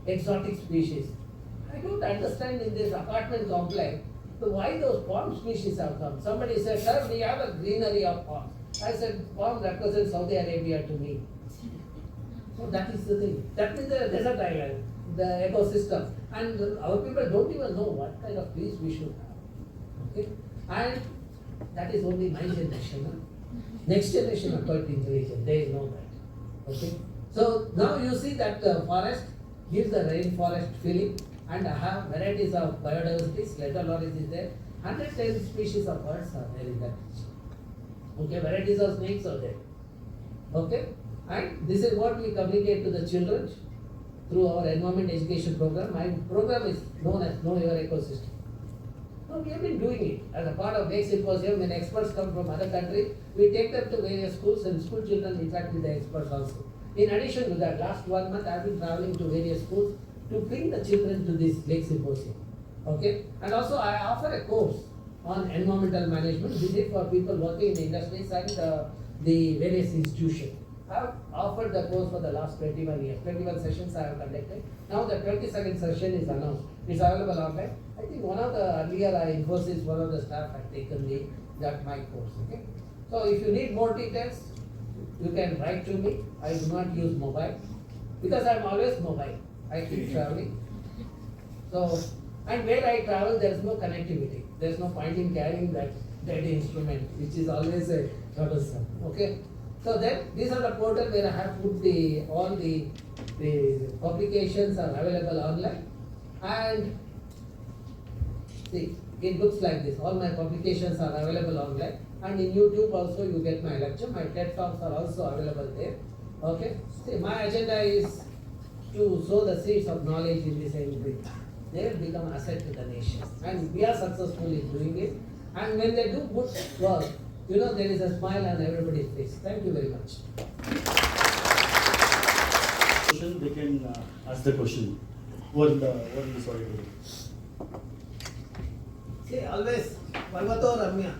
exotic species. I don't understand in this apartment complex why those palm species have come. Somebody said, sir, we have a greenery of palms. I said, palm represents Saudi Arabia to me. So that is the thing. That means the desert island, the ecosystem. And our people don't even know what kind of trees we should have. Okay? And that is only my generation. Huh? Next generation are quite intelligent. They know that. Okay? So now you see that forest gives the rainforest feeling, and I have varieties of biodiversity. Sletoloris is there. 110 species of birds are there in that. Okay, varieties of snakes are there. Okay, and this is what we communicate to the children through our environment education program. My program is known as Know Your Ecosystem. Now we have been doing it as a part of Lake Symposium. When experts come from other countries, we take them to various schools and school children interact with the experts also. In addition to that, last 1 month I have been traveling to various schools to bring the children to this Lake Symposium. Okay? And also I offer a course on environmental management. This is for people working in the industries and the various institutions. I have offered the course for the last 21 years. 21 sessions I have conducted. Now the 22nd session is announced. It's available online. I think one of the earlier Infosys, one of the staff had taken that my course. Okay. So if you need more details, you can write to me. I do not use mobile because I am always mobile. I keep traveling. So, and where I travel, there is no connectivity. There is no point in carrying that dead instrument, which is always a troublesome. Okay. So then these are the portal where I have put all the publications are available online, and see, it looks like this. All my publications are available online, and in YouTube also you get my lecture. My TED Talks are also available there. Okay. See, my agenda is to sow the seeds of knowledge in this area. They will become asset to the nation, and we are successful in doing it. And when they do good work, there is a smile on everybody's face. Thank you very much. Question, they can ask the question. What is sorry to do? See, always, Parvato Ramya,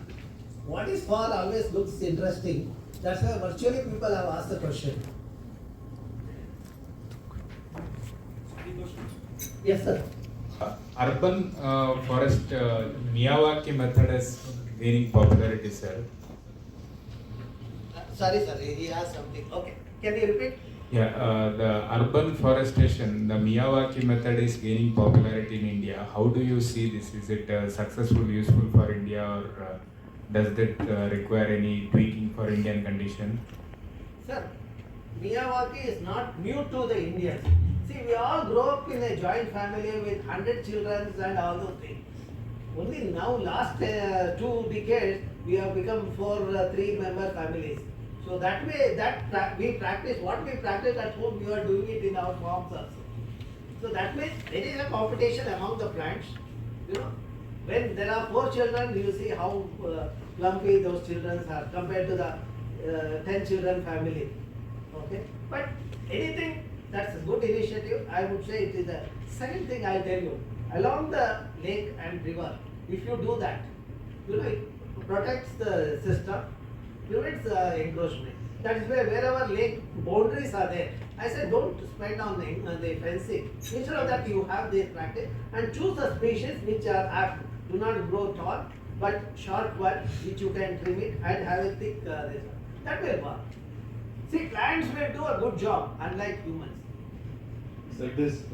what is for always looks interesting. That's why virtually people have asked the question. Yes, sir. Urban forest Miyawaki method is gaining popularity, sir. Sorry, he has something. Okay, can you repeat? Yeah, the urban forestation, the Miyawaki method is gaining popularity in India. How do you see this? Is it successful, useful for India, or does it require any tweaking for Indian condition? Sir, Miyawaki is not new to the Indians. See, we all grow up in a joint family with 100 children and all those things. Only now, last 2 decades, we have become 4 3-member families. So that way, we practice what we practice at home, we are doing it in our farms also. So that means there is a competition among the plants. When there are 4 children, you see how plumpy those children are compared to the 10 children family. Okay, but anything that's a good initiative, I would say it is the second thing I'll tell you. Along the lake and river, if you do that, it protects the system, prevents encroachment. That is where wherever lake boundaries are there, I said don't spend on the fencing. Instead of that, you have this practice and choose the species which are apt. Do not grow tall, but short one which you can trim it and have a thick this one. That will work. See, plants will do a good job, unlike humans. So this,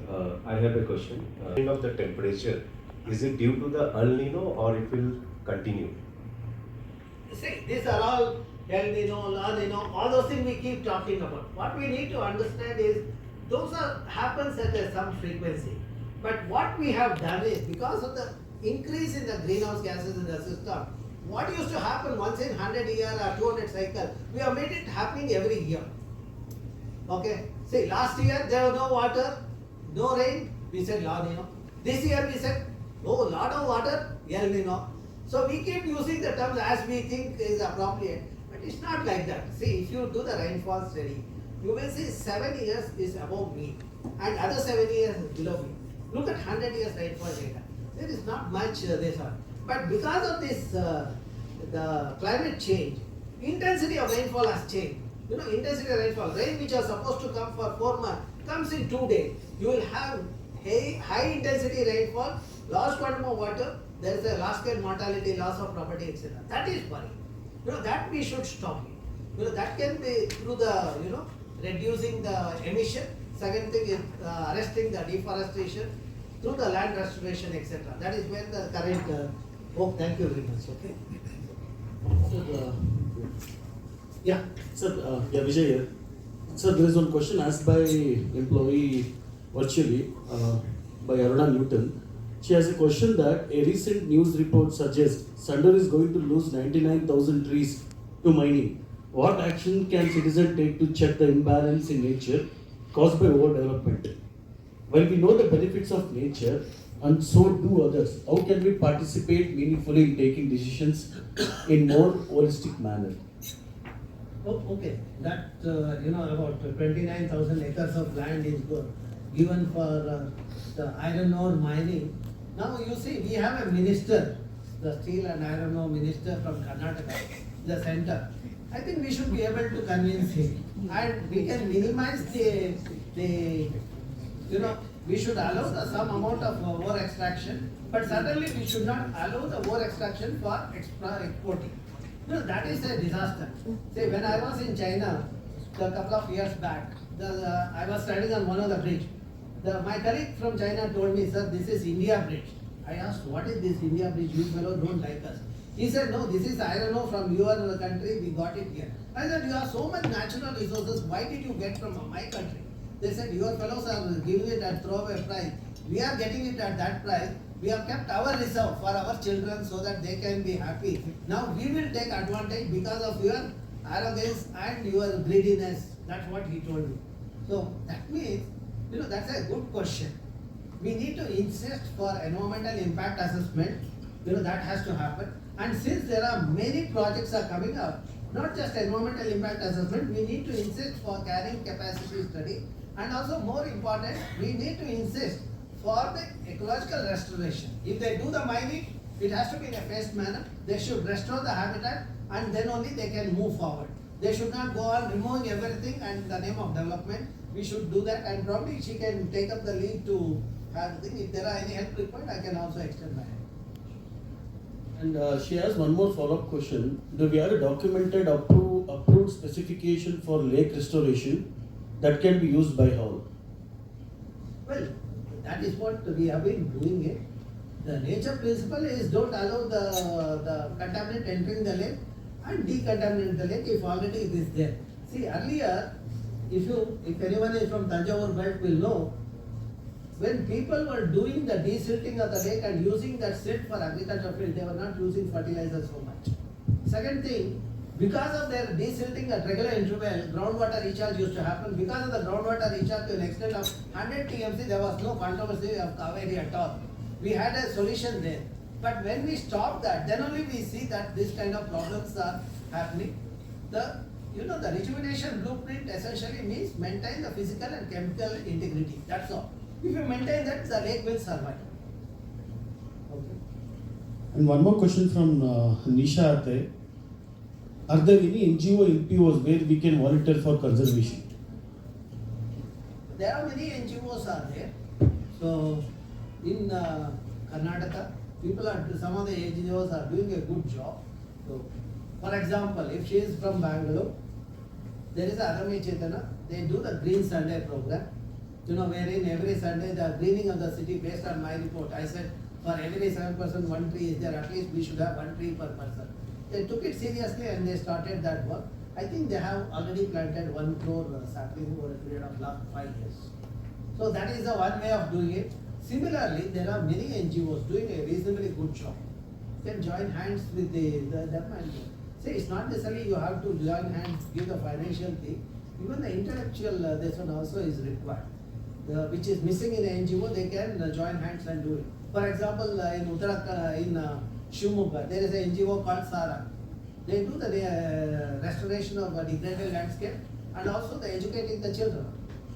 I have a question. Of the temperature, is it due to the El Nino or it will continue? See, these are all El Nino, La Nino, all those things we keep talking about. What we need to understand is, those happens at some frequency. But what we have done is, because of the increase in the greenhouse gases in the system, what used to happen once in 100 year or 200 cycle, we have made it happening every year. Okay. See, last year there was no water, no rain, we said La Nino. This year we said, oh, lot of water, El Nino. So we keep using the terms as we think is appropriate. But it's not like that. See, if you do the rainfall study, you will see 7 years is above mean and other 7 years is below mean. Look at 100 years rainfall data. There is not much this one. But because of this, the climate change, intensity of rainfall has changed. Intensity of rainfall, rain which was supposed to come for 4 months, comes in 2 days. You will have high intensity rainfall, large quantum of water, there is a large scale mortality, loss of property, etc. That is worrying. That we should stop it. That can be through the, reducing the emission. Second thing is arresting the deforestation through the land restoration, etc. That is where the current, thank you very much, okay. Sir, Yeah. Sir, Vijay here. Sir, there is one question asked by employee virtually by Aruna Newton. She has a question that a recent news report suggests Sundar is going to lose 99,000 trees to mining. What action can citizens take to check the imbalance in nature caused by overdevelopment? When we know the benefits of nature and so do others, how can we participate meaningfully in taking decisions in more holistic manner? Oh, okay. That, about 29,000 acres of land is given for the iron ore mining. Now you see, we have a minister the steel and iron ore minister from Karnataka, the center. I think we should be able to convince him, and we can minimize the we should allow some amount of ore extraction, but certainly we should not allow the ore extraction for exporting. That is a disaster. See, when I was in China a couple of years back, I was standing on one of the bridge. My colleague from China told me, sir, this is India bridge. I asked, what is this India bridge? You fellows don't like us. He said, no, this is iron ore from your country, we got it here. I said, you have so much natural resources, why did you get from my country? They said, your fellows are giving it at throwaway price. We are getting it at that price. We have kept our reserve for our children so that they can be happy. Now we will take advantage because of your arrogance and your greediness. That's what he told me. So that means, that's a good question. We need to insist for environmental impact assessment. That has to happen. And since there are many projects are coming up, not just environmental impact assessment, we need to insist for carrying capacity study. And also more important, we need to insist for the ecological restoration. If they do the mining, it has to be in a phased manner. They should restore the habitat and then only they can move forward. They should not go on removing everything and in the name of development. We should do that, and probably she can take up the lead to have the thing. If there are any help required, I can also extend my hand. And she has one more follow-up question. Do we have a documented approved specification for lake restoration that can be used by all? Well, that is what we have been doing it. The nature principle is don't allow the contaminant entering the lake and decontaminate the lake if already it is there. See, earlier, if anyone is from Tanjavur belt will know, when people were doing the desilting of the lake and using that silt for agriculture field, they were not using fertilizers so much. Second thing, because of their desilting at regular interval, groundwater recharge used to happen. Because of the groundwater recharge to an extent of 100 TMC, there was no controversy of Kaveri at all. We had a solution there. But when we stopped that, then only we see that this kind of problems are happening. The rejuvenation blueprint essentially means maintain the physical and chemical integrity. That's all. If you maintain that, the lake will survive. Okay. And one more question from Nisha Ate. Are there any NGO NPOs where we can monitor for conservation? There are many NGOs are there. So in Karnataka, some of the NGOs are doing a good job. So, for example, if she is from Bangalore, there is a Ramachandra. They do the Green Sunday program. Wherein every Sunday the greening of the city based on my report. I said for every 7% one tree is there, at least we should have one tree per person. They took it seriously and they started that work. I think they have already planted 1 crore sapling over a period of last 5 years. So that is the one way of doing it. Similarly, there are many NGOs doing a reasonably good job. You can join hands with them and say it's not necessarily you have to join hands, give the financial thing. Even the intellectual this one also is required. Which is missing in an NGO, they can join hands and do it. For example, in Shivamogga, there is an NGO called SARA. They do the restoration of degraded landscape and also the educating the children.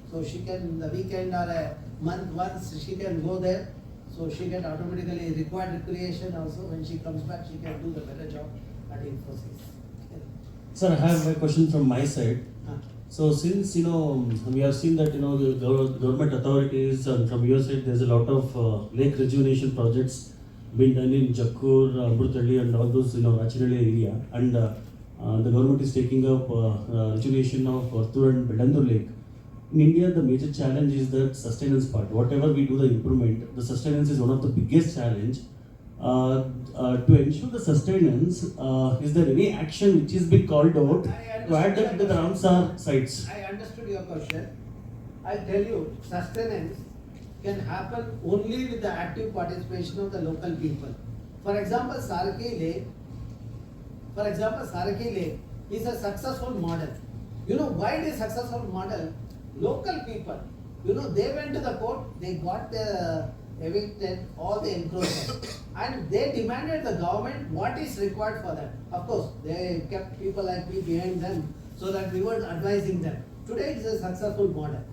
So she can, the weekend or a month once, she can go there. So she can automatically required recreation also. When she comes back, she can do the better job at Infosys. Sir, I have a question from my side. So since we have seen that the government authorities and from your side there's a lot of lake rejuvenation projects being done in Jakkur, Amruthalli and all those Rachinelli area, and the government is taking up rejuvenation of Arthur and Bedandur Lake. In India, the major challenge is the sustenance part. Whatever we do the improvement, the sustenance is one of the biggest challenge. To ensure the sustenance, is there any action which is being called out to add that to the Ramsar sites? I understood your question. I tell you, sustenance can happen only with the active participation of the local people. For example, Saraki Lake is a successful model. Why it is a successful model? Local people, they went to the court, they got the evicted all the encroachment and they demanded the government what is required for that. Of course, they kept people like me behind them so that we were advising them. Today it is a successful model.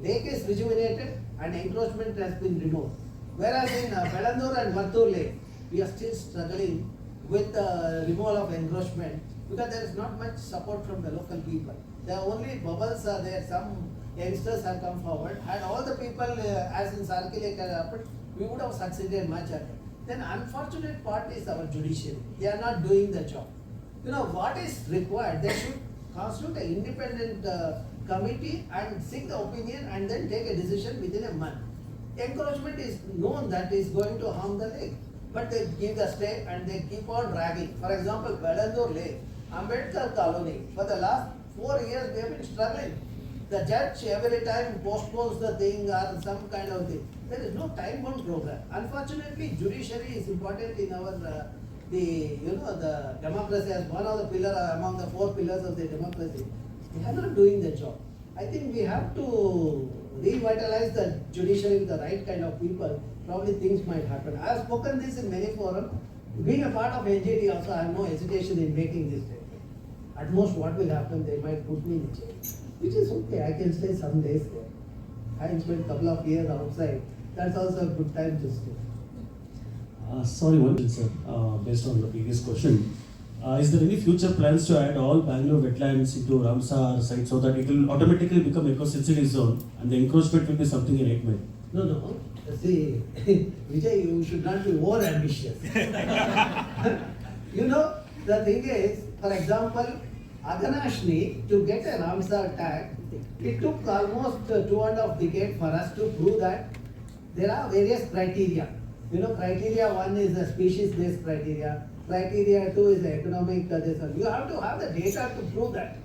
Lake is rejuvenated and encroachment has been removed. Whereas in Bedandur and Vattur Lake, we are still struggling with the removal of encroachment because there is not much support from the local people. There are only bubbles are there, some youngsters have come forward. Had all the people, as in Sarkile happened, we would have succeeded much earlier. Then unfortunate part is our judiciary. They are not doing the job. You know, what is required, they should constitute an independent committee and seek the opinion and then take a decision within a month. Encroachment is known that is going to harm the lake, but they give the stay and they keep on dragging. For example, Vedandur Lake, Ambedkar Colony, for the last 4 years we have been struggling. The judge every time postpones the thing or some kind of thing. There is no time-bound program. Unfortunately, judiciary is important in our the democracy as one of the pillar among the 4 pillars of the democracy. They are not doing the job. I think we have to revitalize the judiciary with the right kind of people. Probably things might happen. I have spoken this in many forums. Being a part of NJD also, I have no hesitation in making this statement. At most, what will happen? They might put me in jail, which is okay. I can stay some days there. I spent a couple of years outside. That's also a good time to stay. Sorry, one thing, sir. Based on the previous question, is there any future plans to add all Bangalore wetlands into Ramsar site so that it will automatically become eco-sensitive zone and the encroachment will be something in 8 Mile? No. See, Vijay, you should not be over ambitious. You know, the thing is, for example, Aganashni, to get a Ramsar tag, it took almost 2.5 decades for us to prove that there are various criteria. You know, criteria 1 is a species-based criteria. Criteria 2 is the economic. You have to have the data to prove that.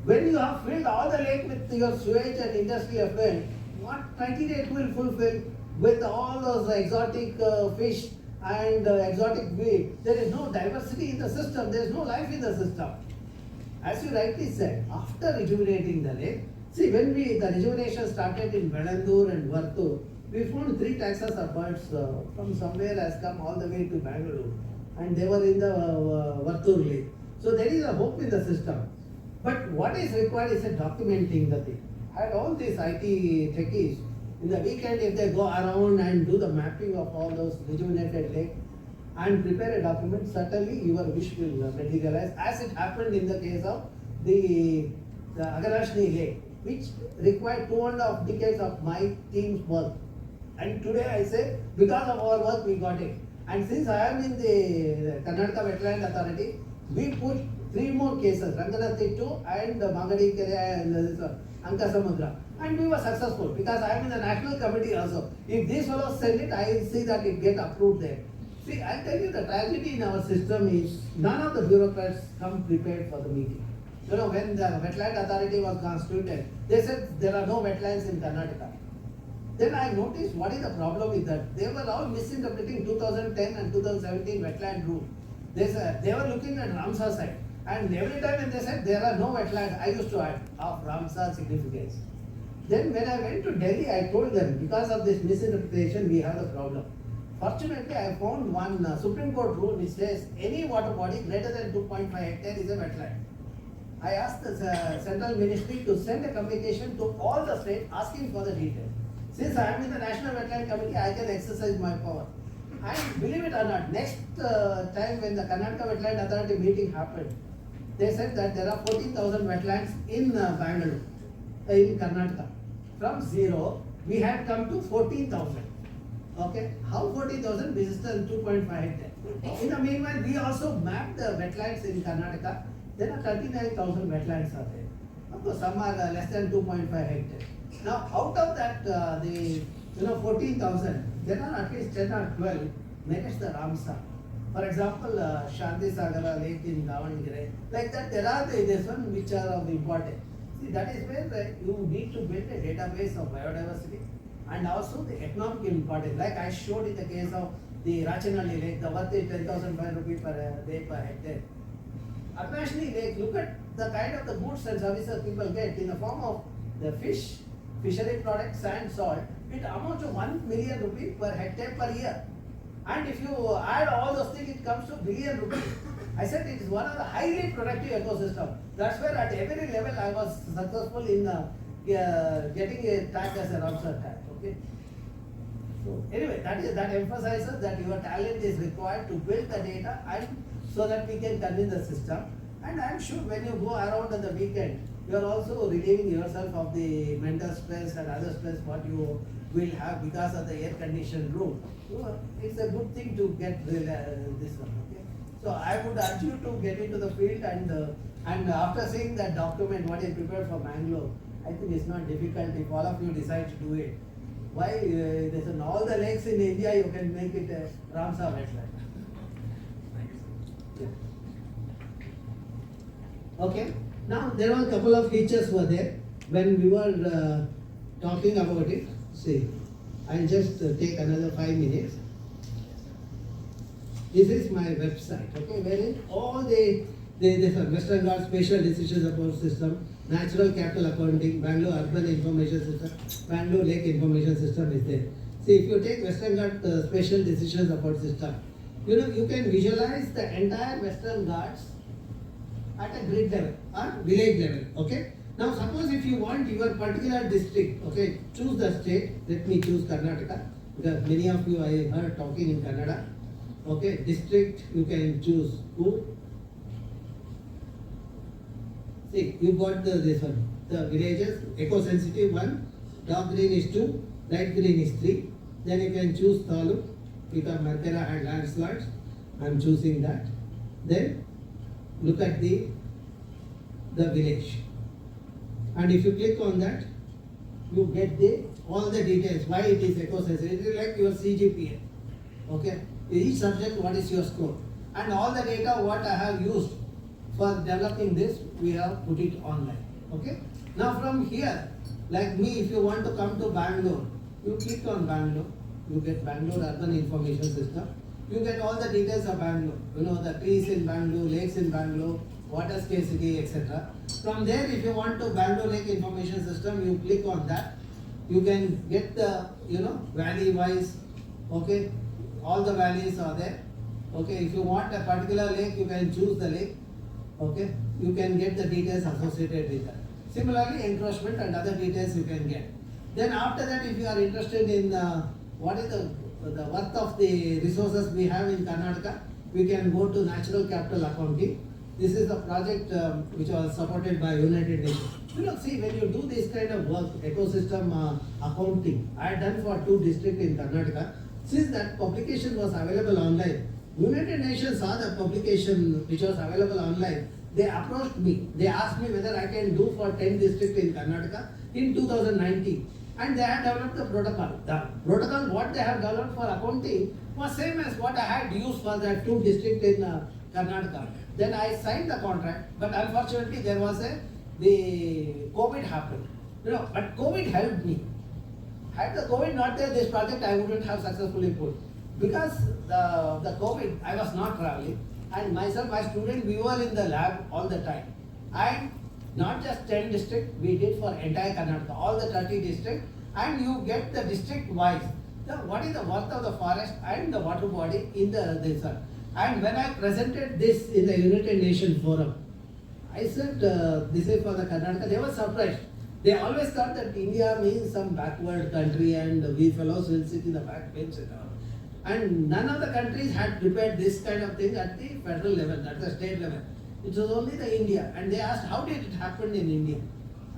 When you have filled all the lake with your sewage and industry effluent, what criteria it will fulfill with all those exotic fish and exotic weed? There is no diversity in the system. There is no life in the system. As you rightly said, after rejuvenating the lake, see when the rejuvenation started in Vedandur and Vartur, we found 3 taxes of birds from somewhere has come all the way to Bangalore, and they were in the Vartur lake. So there is a hope in the system. But what is required is a documenting the thing. Had all these IT techies, in the weekend if they go around and do the mapping of all those rejuvenated lakes and prepare a document, certainly your wish will materialize, as it happened in the case of the Agarashni lake, which required 2.5 decades of my team's work. And today I say, because of our work, we got it. And since I am in the Karnataka Wetland Authority, we put 3 more cases, Ranganatittu and Magadi Kere and Ankasamudra. And we were successful because I am in the national committee also. If these fellows send it, I will see that it get approved there. See, I tell you, the tragedy in our system is none of the bureaucrats come prepared for the meeting. You know, when the Wetland Authority was constituted, they said there are no wetlands in Karnataka. Then I noticed what is the problem with that. They were all misinterpreting 2010 and 2017 wetland rule. They were looking at Ramsar site. And every time when they said there are no wetlands, I used to add of Ramsar significance. Then when I went to Delhi, I told them, because of this misinterpretation, we have a problem. Fortunately, I found one Supreme Court rule which says any water body greater than 2.5 hectares is a wetland. I asked the Central Ministry to send a communication to all the states asking for the details. Since I am in the National Wetland Committee, I can exercise my power. And believe it or not, next time when the Karnataka Wetland Authority meeting happened, they said that there are 14,000 wetlands in Bangalore, in Karnataka. From 0, we had come to 14,000. Okay, how 40,000? This is 2.5 hectares. In the meanwhile, we also mapped the wetlands in Karnataka. There are 39,000 wetlands are there. Of course, some are less than 2.5 hectares. Now, out of that, 14,000, there are at least 10 or 12 next the Ramsar. For example, Shanti Sagara Lake in Davangere. Like that, there are this one which are of importance. See, that is where you need to build a database of biodiversity and also the economic importance. Like I showed in the case of the Ramachandra Lake, the worth is 10,500 rupees per day per hectare. Aganashni Lake, look at the kind of the goods and services people get in the form of the fish, fishery products, sand, salt. It amounts to 1 million rupees per hectare per year. And if you add all those things, it comes to billion rupees. I said it is one of the highly productive ecosystem. That's where at every level I was successful in getting a tag as a Ramsar tag. Okay. So anyway, that emphasizes that your talent is required to build the data and so that we can convince the system. And I am sure when you go around on the weekend, you are also relieving yourself of the mental stress and other stress what you will have because of the air conditioned room. So it's a good thing to get this one. Okay. So I would urge you to get into the field and after seeing that document what is prepared for Bangalore, I think it's not difficult if all of you decide to do it. Why there's all the lakes in India you can make it a Ramsar wetland. Yeah. Okay. Now there were a couple of features were there when we were talking about it. See, I'll just take another 5 minutes. This is my website. Okay, wherein all there's a Western Ghats Spatial Decision Support System, Natural Capital Accounting, Bangalore Urban Information System, Bangalore Lake Information System is there. See, if you take Western Ghats Spatial Decision Support System, you can visualize the entire Western Ghats at a grid level or village level. Okay. Now suppose if you want your particular district, okay, choose the state. Let me choose Karnataka because many of you I heard talking in Kannada. Okay, district you can choose who. See, you got this one. The villages, eco-sensitive 1, dark green is 2, light green is 3. Then you can choose Taluk because Markera had landslides. I am choosing that. Then look at the village. And if you click on that, you get all the details, why it is eco-sensitive. It is like your CGPA. Okay. Each subject, what is your score? And all the data, what I have used for developing this, we have put it online. Okay. Now from here, like me, if you want to come to Bangalore, you click on Bangalore, you get Bangalore Urban Information System. You get all the details of Bangalore. The trees in Bangalore, lakes in Bangalore, water scarcity, etc. From there, if you want to Bangalore Lake Information System, you click on that. You can get the, valley wise, okay, all the valleys are there. Okay, if you want a particular lake, you can choose the lake. Okay, you can get the details associated with that. Similarly, encroachment and other details you can get. Then after that, if you are interested in what is the worth of the resources we have in Karnataka, we can go to Natural Capital Accounting. This is a project which was supported by United Nations. See, when you do this kind of work, ecosystem accounting, I had done for 2 districts in Karnataka. Since that publication was available online, United Nations saw the publication which was available online. They approached me. They asked me whether I can do for 10 districts in Karnataka in 2019. And they had developed the protocol. The protocol what they have developed for accounting was same as what I had used for that 2 districts in Karnataka. Then I signed the contract, but unfortunately there was the COVID happened. But COVID helped me. Had the COVID not there, this project I wouldn't have successfully put. Because the COVID, I was not traveling, and myself, my student, we were in the lab all the time. And not just 10 districts, we did for entire Karnataka, all the 30 districts, and you get the district wise, what is the worth of the forest and the water body in this one. And when I presented this in the United Nations Forum, I said, this is for the Karnataka, they were surprised. They always thought that India means some backward country and we fellows will sit in the back bench and all. And none of the countries had prepared this kind of thing at the federal level, at the state level. It was only the India. And they asked, how did it happen in India?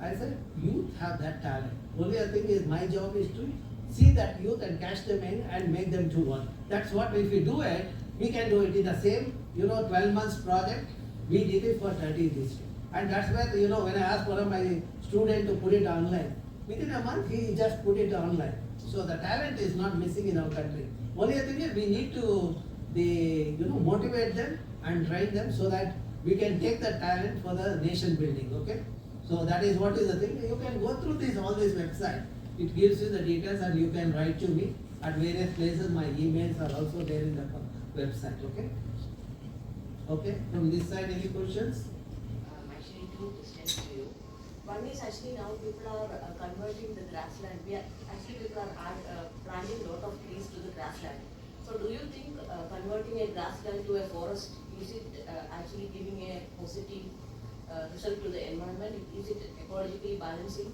I said, youth have that talent. Only thing is, my job is to see that youth and catch them in and make them to work. That's what, if we do it, we can do it in the same, 12 months project, we did it for 30 districts. And that's where, when I asked one of my students to put it online, within a month he just put it online. So the talent is not missing in our country. Only thing is, we need to motivate them and train them so that we can take the talent for the nation building, okay? So that is what is the thing. You can go through all this website. It gives you the details and you can write to me at various places. My emails are also there in the website, okay? Okay, from this side, any questions? Actually, 2 questions to you. One is actually now people are converting the grassland. People are planting a lot of trees to the grassland. So do you think converting a grassland to a forest, is it actually giving a positive result to the environment? Is it ecologically balancing?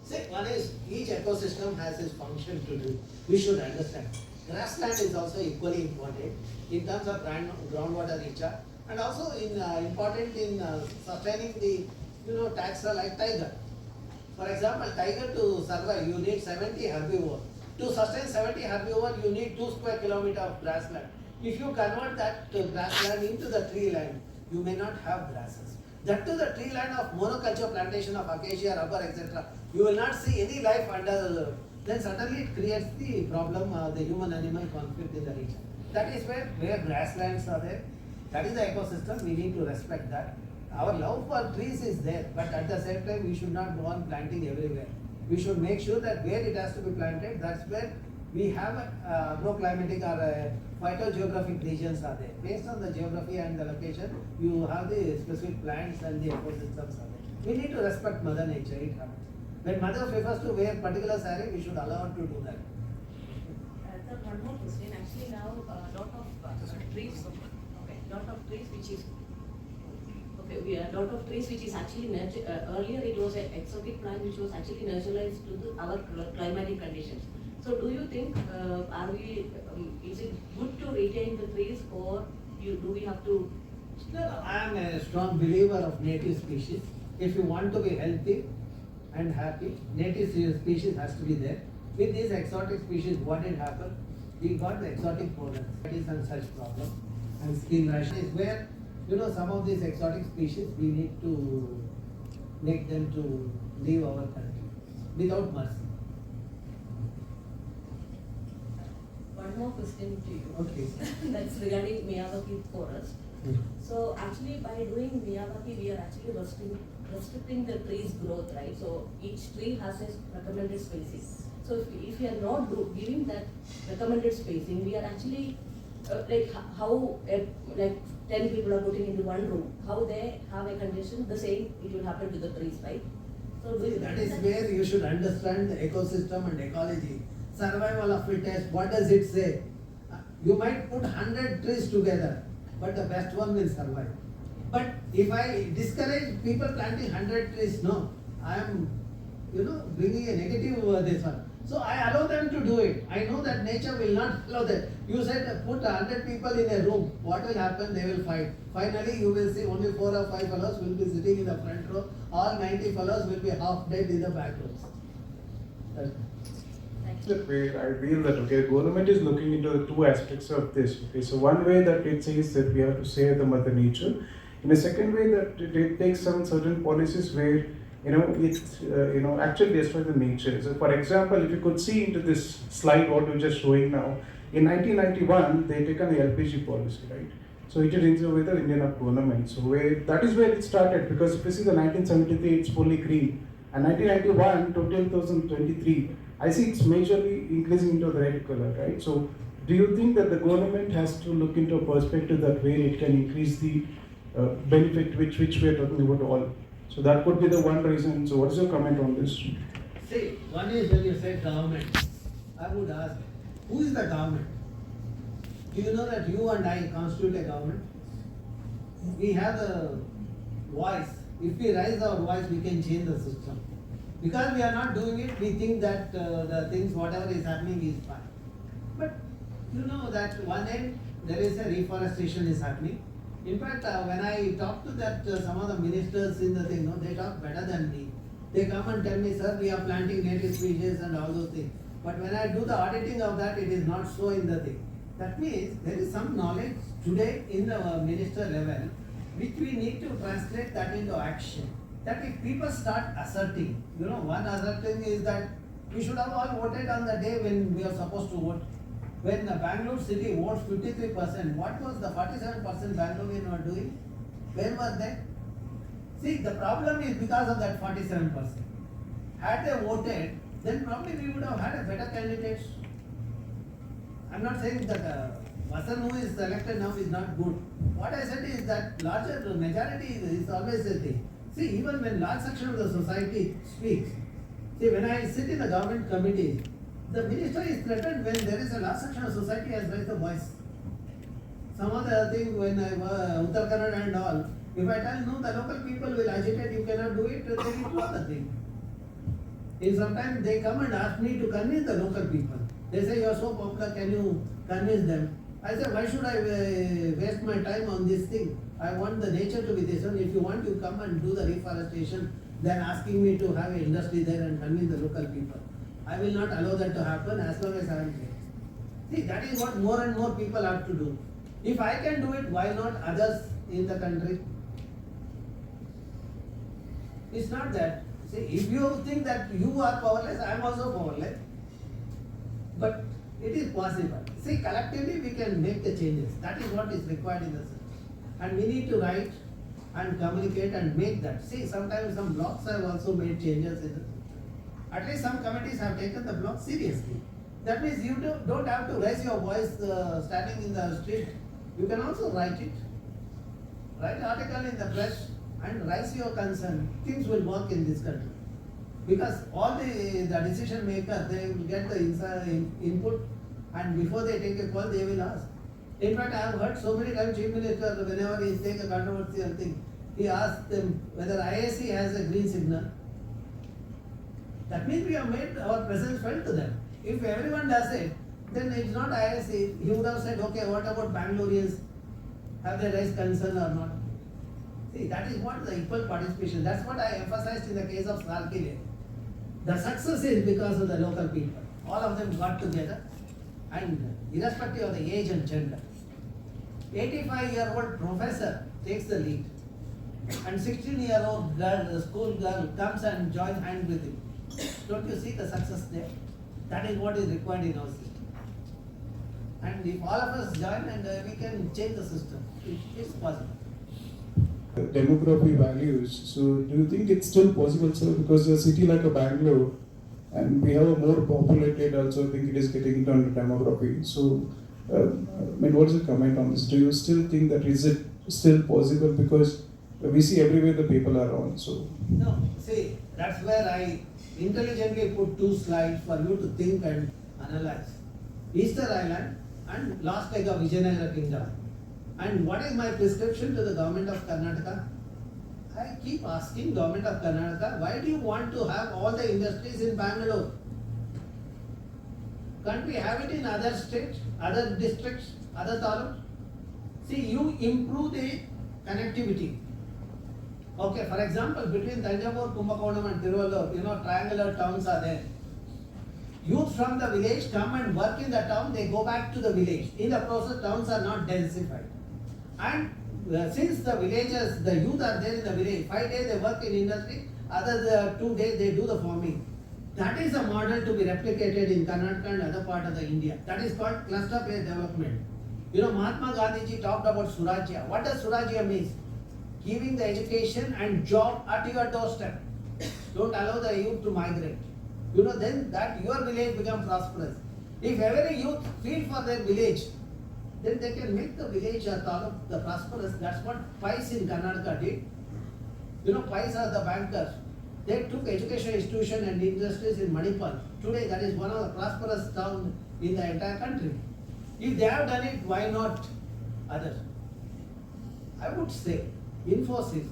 See, one is each ecosystem has its function to do. We should understand. Grassland is also equally important in terms of groundwater recharge and also important in sustaining the taxa like tiger. For example, tiger to survive, you need 70 herbivore. To sustain 70 herbivore, you need 2 square kilometers of grassland. If you convert that grassland into the tree land, you may not have grasses. That to the tree land of monoculture plantation of acacia, rubber, etc. You will not see any life under. Then suddenly it creates the problem, the human-animal conflict in the region. That is where grasslands are there. That is the ecosystem. We need to respect that. Our love for trees is there, but at the same time, we should not go on planting everywhere. We should make sure that where it has to be planted, that's where we have agroclimatic or phytogeographic regions are there. Based on the geography and the location, you have the specific plants and the ecosystems are there. We need to respect Mother Nature. It happens. When mother prefers to wear particular saree, we should allow her to do that. Sir, one more question. Actually, now lot of trees, lot of trees which is actually earlier it was an exotic plant which was actually naturalized to our climatic conditions. So, do you think is it good to retain the trees or do we have to? No, I am a strong believer of native species. If you want to be healthy and happy, native species has to be there. With these exotic species, what did happen? We got the exotic products. That is and such problem. And skin rash is where, some of these exotic species, we need to make them to leave our country without mercy. One more question to you. Okay. That's regarding Miyawaki forest. So actually by doing Miyawaki, we are actually restricting the tree's growth, right? So each tree has a recommended spacing. So if we are not giving that recommended spacing, we are actually how 10 people are putting into one room, how they have a condition, the same it will happen to the trees, right? So that is where you should understand the ecosystem and ecology. Survival of fittest, what does it say? You might put 100 trees together, but the best one will survive. But if I discourage people planting 100 trees, no, I am, bringing a negative this one. So I allow them to do it. I know that nature will not allow that. You said put 100 people in a room. What will happen? They will fight. Finally, you will see only 4 or 5 fellows will be sitting in the front row. All 90 fellows will be half dead in the back rows. That way, I feel that government is looking into the two aspects of this. Okay, so one way that it says that we have to save the mother nature. In a second way that it takes some certain policies where it actually destroys the nature. So for example, if you could see into this slide what we're just showing now, in 1991 they taken the LPG policy, right? So it is into with the Indian government. So that is where it started, because if you see the 1973 it's fully green, and 1991 to 2023 I see it's majorly increasing into the red color, right? So do you think that the government has to look into a perspective that way it can increase the benefit which we are talking about all? So that could be the one reason. So what is your comment on this? See, one is when you say government, I would ask, who is the government? Do you know that you and I constitute a government? We have the voice. If we raise our voice, we can change the system. Because we are not doing it, we think that the things, whatever is happening is fine. But you know that one end, there is a reforestation is happening. In fact, when I talk to that some of the ministers in the thing, they talk better than me. They come and tell me, sir, we are planting native species and all those things. But when I do the auditing of that, it is not so in the thing. That means there is some knowledge today in the minister level, which we need to translate that into action. That if people start asserting, one asserting is that we should have all voted on the day when we are supposed to vote. When the Bangalore city votes 53%, what was the 47% Bangalorean were doing? Where were they? See, the problem is because of that 47%. Had they voted, then probably we would have had a better candidates. I'm not saying that person who is elected now is not good. What I said is that larger majority is always a thing. See, even when large section of the society speaks, see, when I sit in the government committee, the minister is threatened when there is a large section of society has raised the voice. Some other thing when I was Uttar Kannada and all, if I tell no, the local people will agitate, you cannot do it, they will do other thing. If sometimes they come and ask me to convince the local people, they say you are so popular, can you convince them? I say, why should I waste my time on this thing? I want the nature to be this one. If you want to come and do the reforestation, then asking me to have an industry there and convince the local people. I will not allow that to happen as long as I am here. See, that is what more and more people have to do. If I can do it, why not others in the country? It's not that. See, if you think that you are powerless, I am also powerless. But it is possible. See, collectively we can make the changes. That is what is required in the system. And we need to write and communicate and make that. See, sometimes some blocks have also made changes in the system. At least some committees have taken the block seriously. That means you don't have to raise your voice standing in the street. You can also write it. Write article in the press and raise your concern. Things will work in this country. Because all the decision maker, they will get the input, and before they take a call, they will ask. In fact, I have heard so many times Chief Minister, whenever he takes a controversial thing, he asks them whether IISC has a green signal. That means we have made our presence felt to them. If everyone does it, then it's not IISC. He would have said, okay, what about Bangaloreans? Have they raised concern or not? See, that is what the equal participation. That's what I emphasized in the case of Sarkile. The success is because of the local people. All of them got together, and irrespective of the age and gender. 85-year-old professor takes the lead, and 16-year-old girl, school girl, comes and joins hands with him. Don't you see the success there? That is what is required in our system. And if all of us join, and we can change the system, it is possible. Demography values. So do you think it's still possible, sir? Because a city like a Bangalore, and we have a more populated, also I think it is getting into demography. So, what's your comment on this? Do you still think that is it still possible? Because we see everywhere the people are on. So no, see, that's where I intelligently put two slides for you to think and analyze. Easter Island and last leg of Vijayanagara Kingdom. And what is my prescription to the government of Karnataka? I keep asking government of Karnataka, why do you want to have all the industries in Bangalore? Can't we have it in other states, other districts, other taluks? See, you improve the connectivity. Okay, for example, between Tanjavur, Kumbakonam and Tiruvallur, triangular towns are there. Youth from the village come and work in the town, they go back to the village. In the process, towns are not densified. And since the villagers, the youth are there in the village, 5 days they work in industry, other 2 days they do the farming. That is a model to be replicated in Karnataka and other part of the India. That is called cluster-based development. Mahatma Gandhi talked about Surajya. What does Surajya mean? Giving the education and job at your doorstep. Don't allow the youth to migrate. Then that your village becomes prosperous. If every youth feel for their village, then they can make the village a taluk, the prosperous. That's what PICE in Karnataka did. PICE are the bankers. They took education institution and industries in Manipur. Today that is one of the prosperous towns in the entire country. If they have done it, why not others? I would say Infosys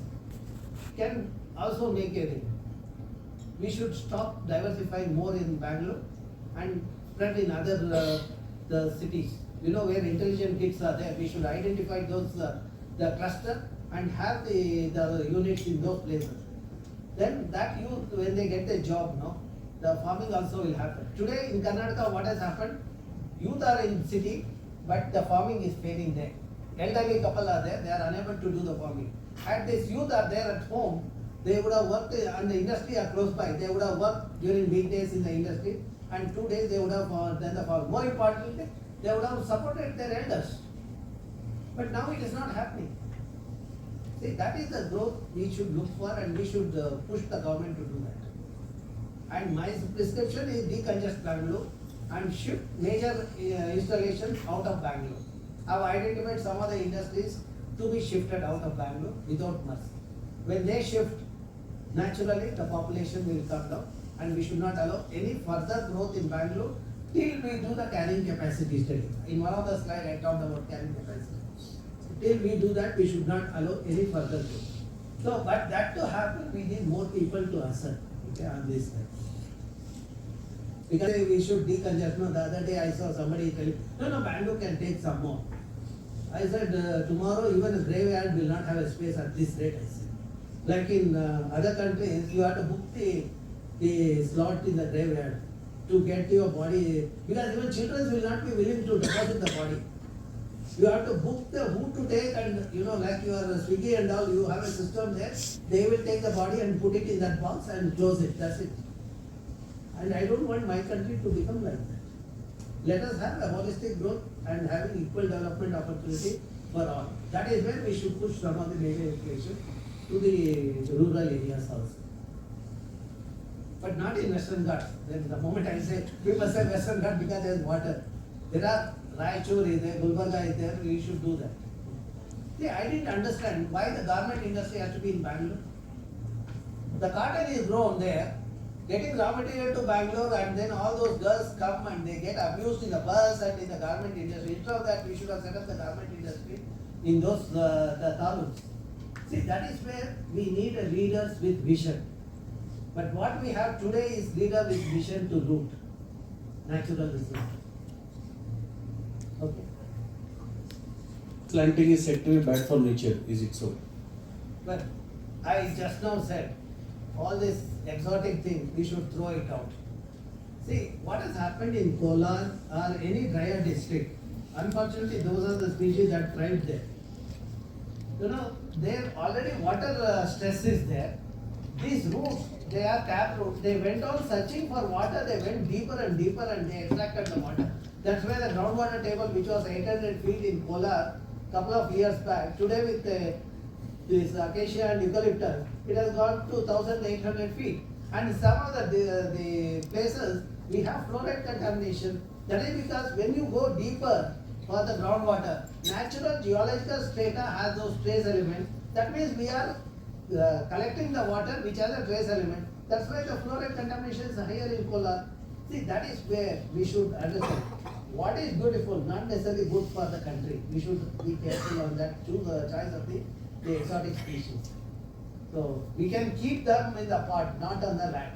can also make a ring. We should stop diversifying more in Bangalore and spread in other the cities. Where intelligent kids are there, we should identify those the cluster and have the units in those places. Then that youth, when they get a job, the farming also will happen. Today in Karnataka, what has happened? Youth are in city, but the farming is failing there. Elderly couple are there, they are unable to do the farming. Had these youth are there at home, they would have worked, and the industry are close by, they would have worked during weekdays in the industry, and 2 days they would have done the farm. More importantly, they would have supported their elders. But now it is not happening. See, that is the growth we should look for, and we should push the government to do that. And my prescription is decongest Bangalore and shift major installations out of Bangalore. I have identified some of the industries to be shifted out of Bangalore without mercy. When they shift, naturally the population will come down, and we should not allow any further growth in Bangalore till we do the carrying capacity study. In one of the slides I talked about carrying capacity. Till we do that, we should not allow any further growth. So, but that to happen, we need more people to assert on this side. Because we should decongest. No, the other day I saw somebody telling, no, Bangalore can take some more. I said, tomorrow even a graveyard will not have a space at this rate, I said. Like in other countries, you have to book the slot in the graveyard to get your body, because even children will not be willing to deposit the body. You have to book the who to take, and like your Swiggy and all, you have a system there. They will take the body and put it in that box and close it. That's it. And I don't want my country to become like that. Let us have a holistic growth and having equal development opportunity for all. That is where we should push some of the major inflation to the rural areas also. But not in Western Ghats. Then the moment I say, people say Western Ghats because there is water. There are Raichur is there, Gulbarga is there, we should do that. See, I didn't understand why the garment industry has to be in Bangalore. The cotton is grown there, getting raw material to Bangalore, and then all those girls come and they get abused in the bus and in the garment industry. Instead of that, we should have set up the garment industry in those the towns. See, that is where we need leaders with vision. But what we have today is leader with vision to root natural resources. Okay. Planting is said to be bad for nature, is it so? Well, I just now said, all this exotic thing, we should throw it out. See, what has happened in Kolar or any drier district, unfortunately those are the species that thrive there. There already water stress is there. These roots, they are tap roots. They went on searching for water, they went deeper and deeper and they extracted the water. That's why the groundwater table, which was 800 feet in Kolar couple of years back, today with this acacia and eucalyptus, it has gone to 1,800 feet. And some of the places, we have fluoride contamination. That is because when you go deeper for the groundwater, natural geological strata has those trace elements. That means we are collecting the water which has a trace element. That's why the fluoride contamination is higher in Kolar. See, that is where we should understand what is beautiful, not necessarily good for the country. We should be careful on that, choose the choice of the exotic species. So we can keep them in the pot, not on the land.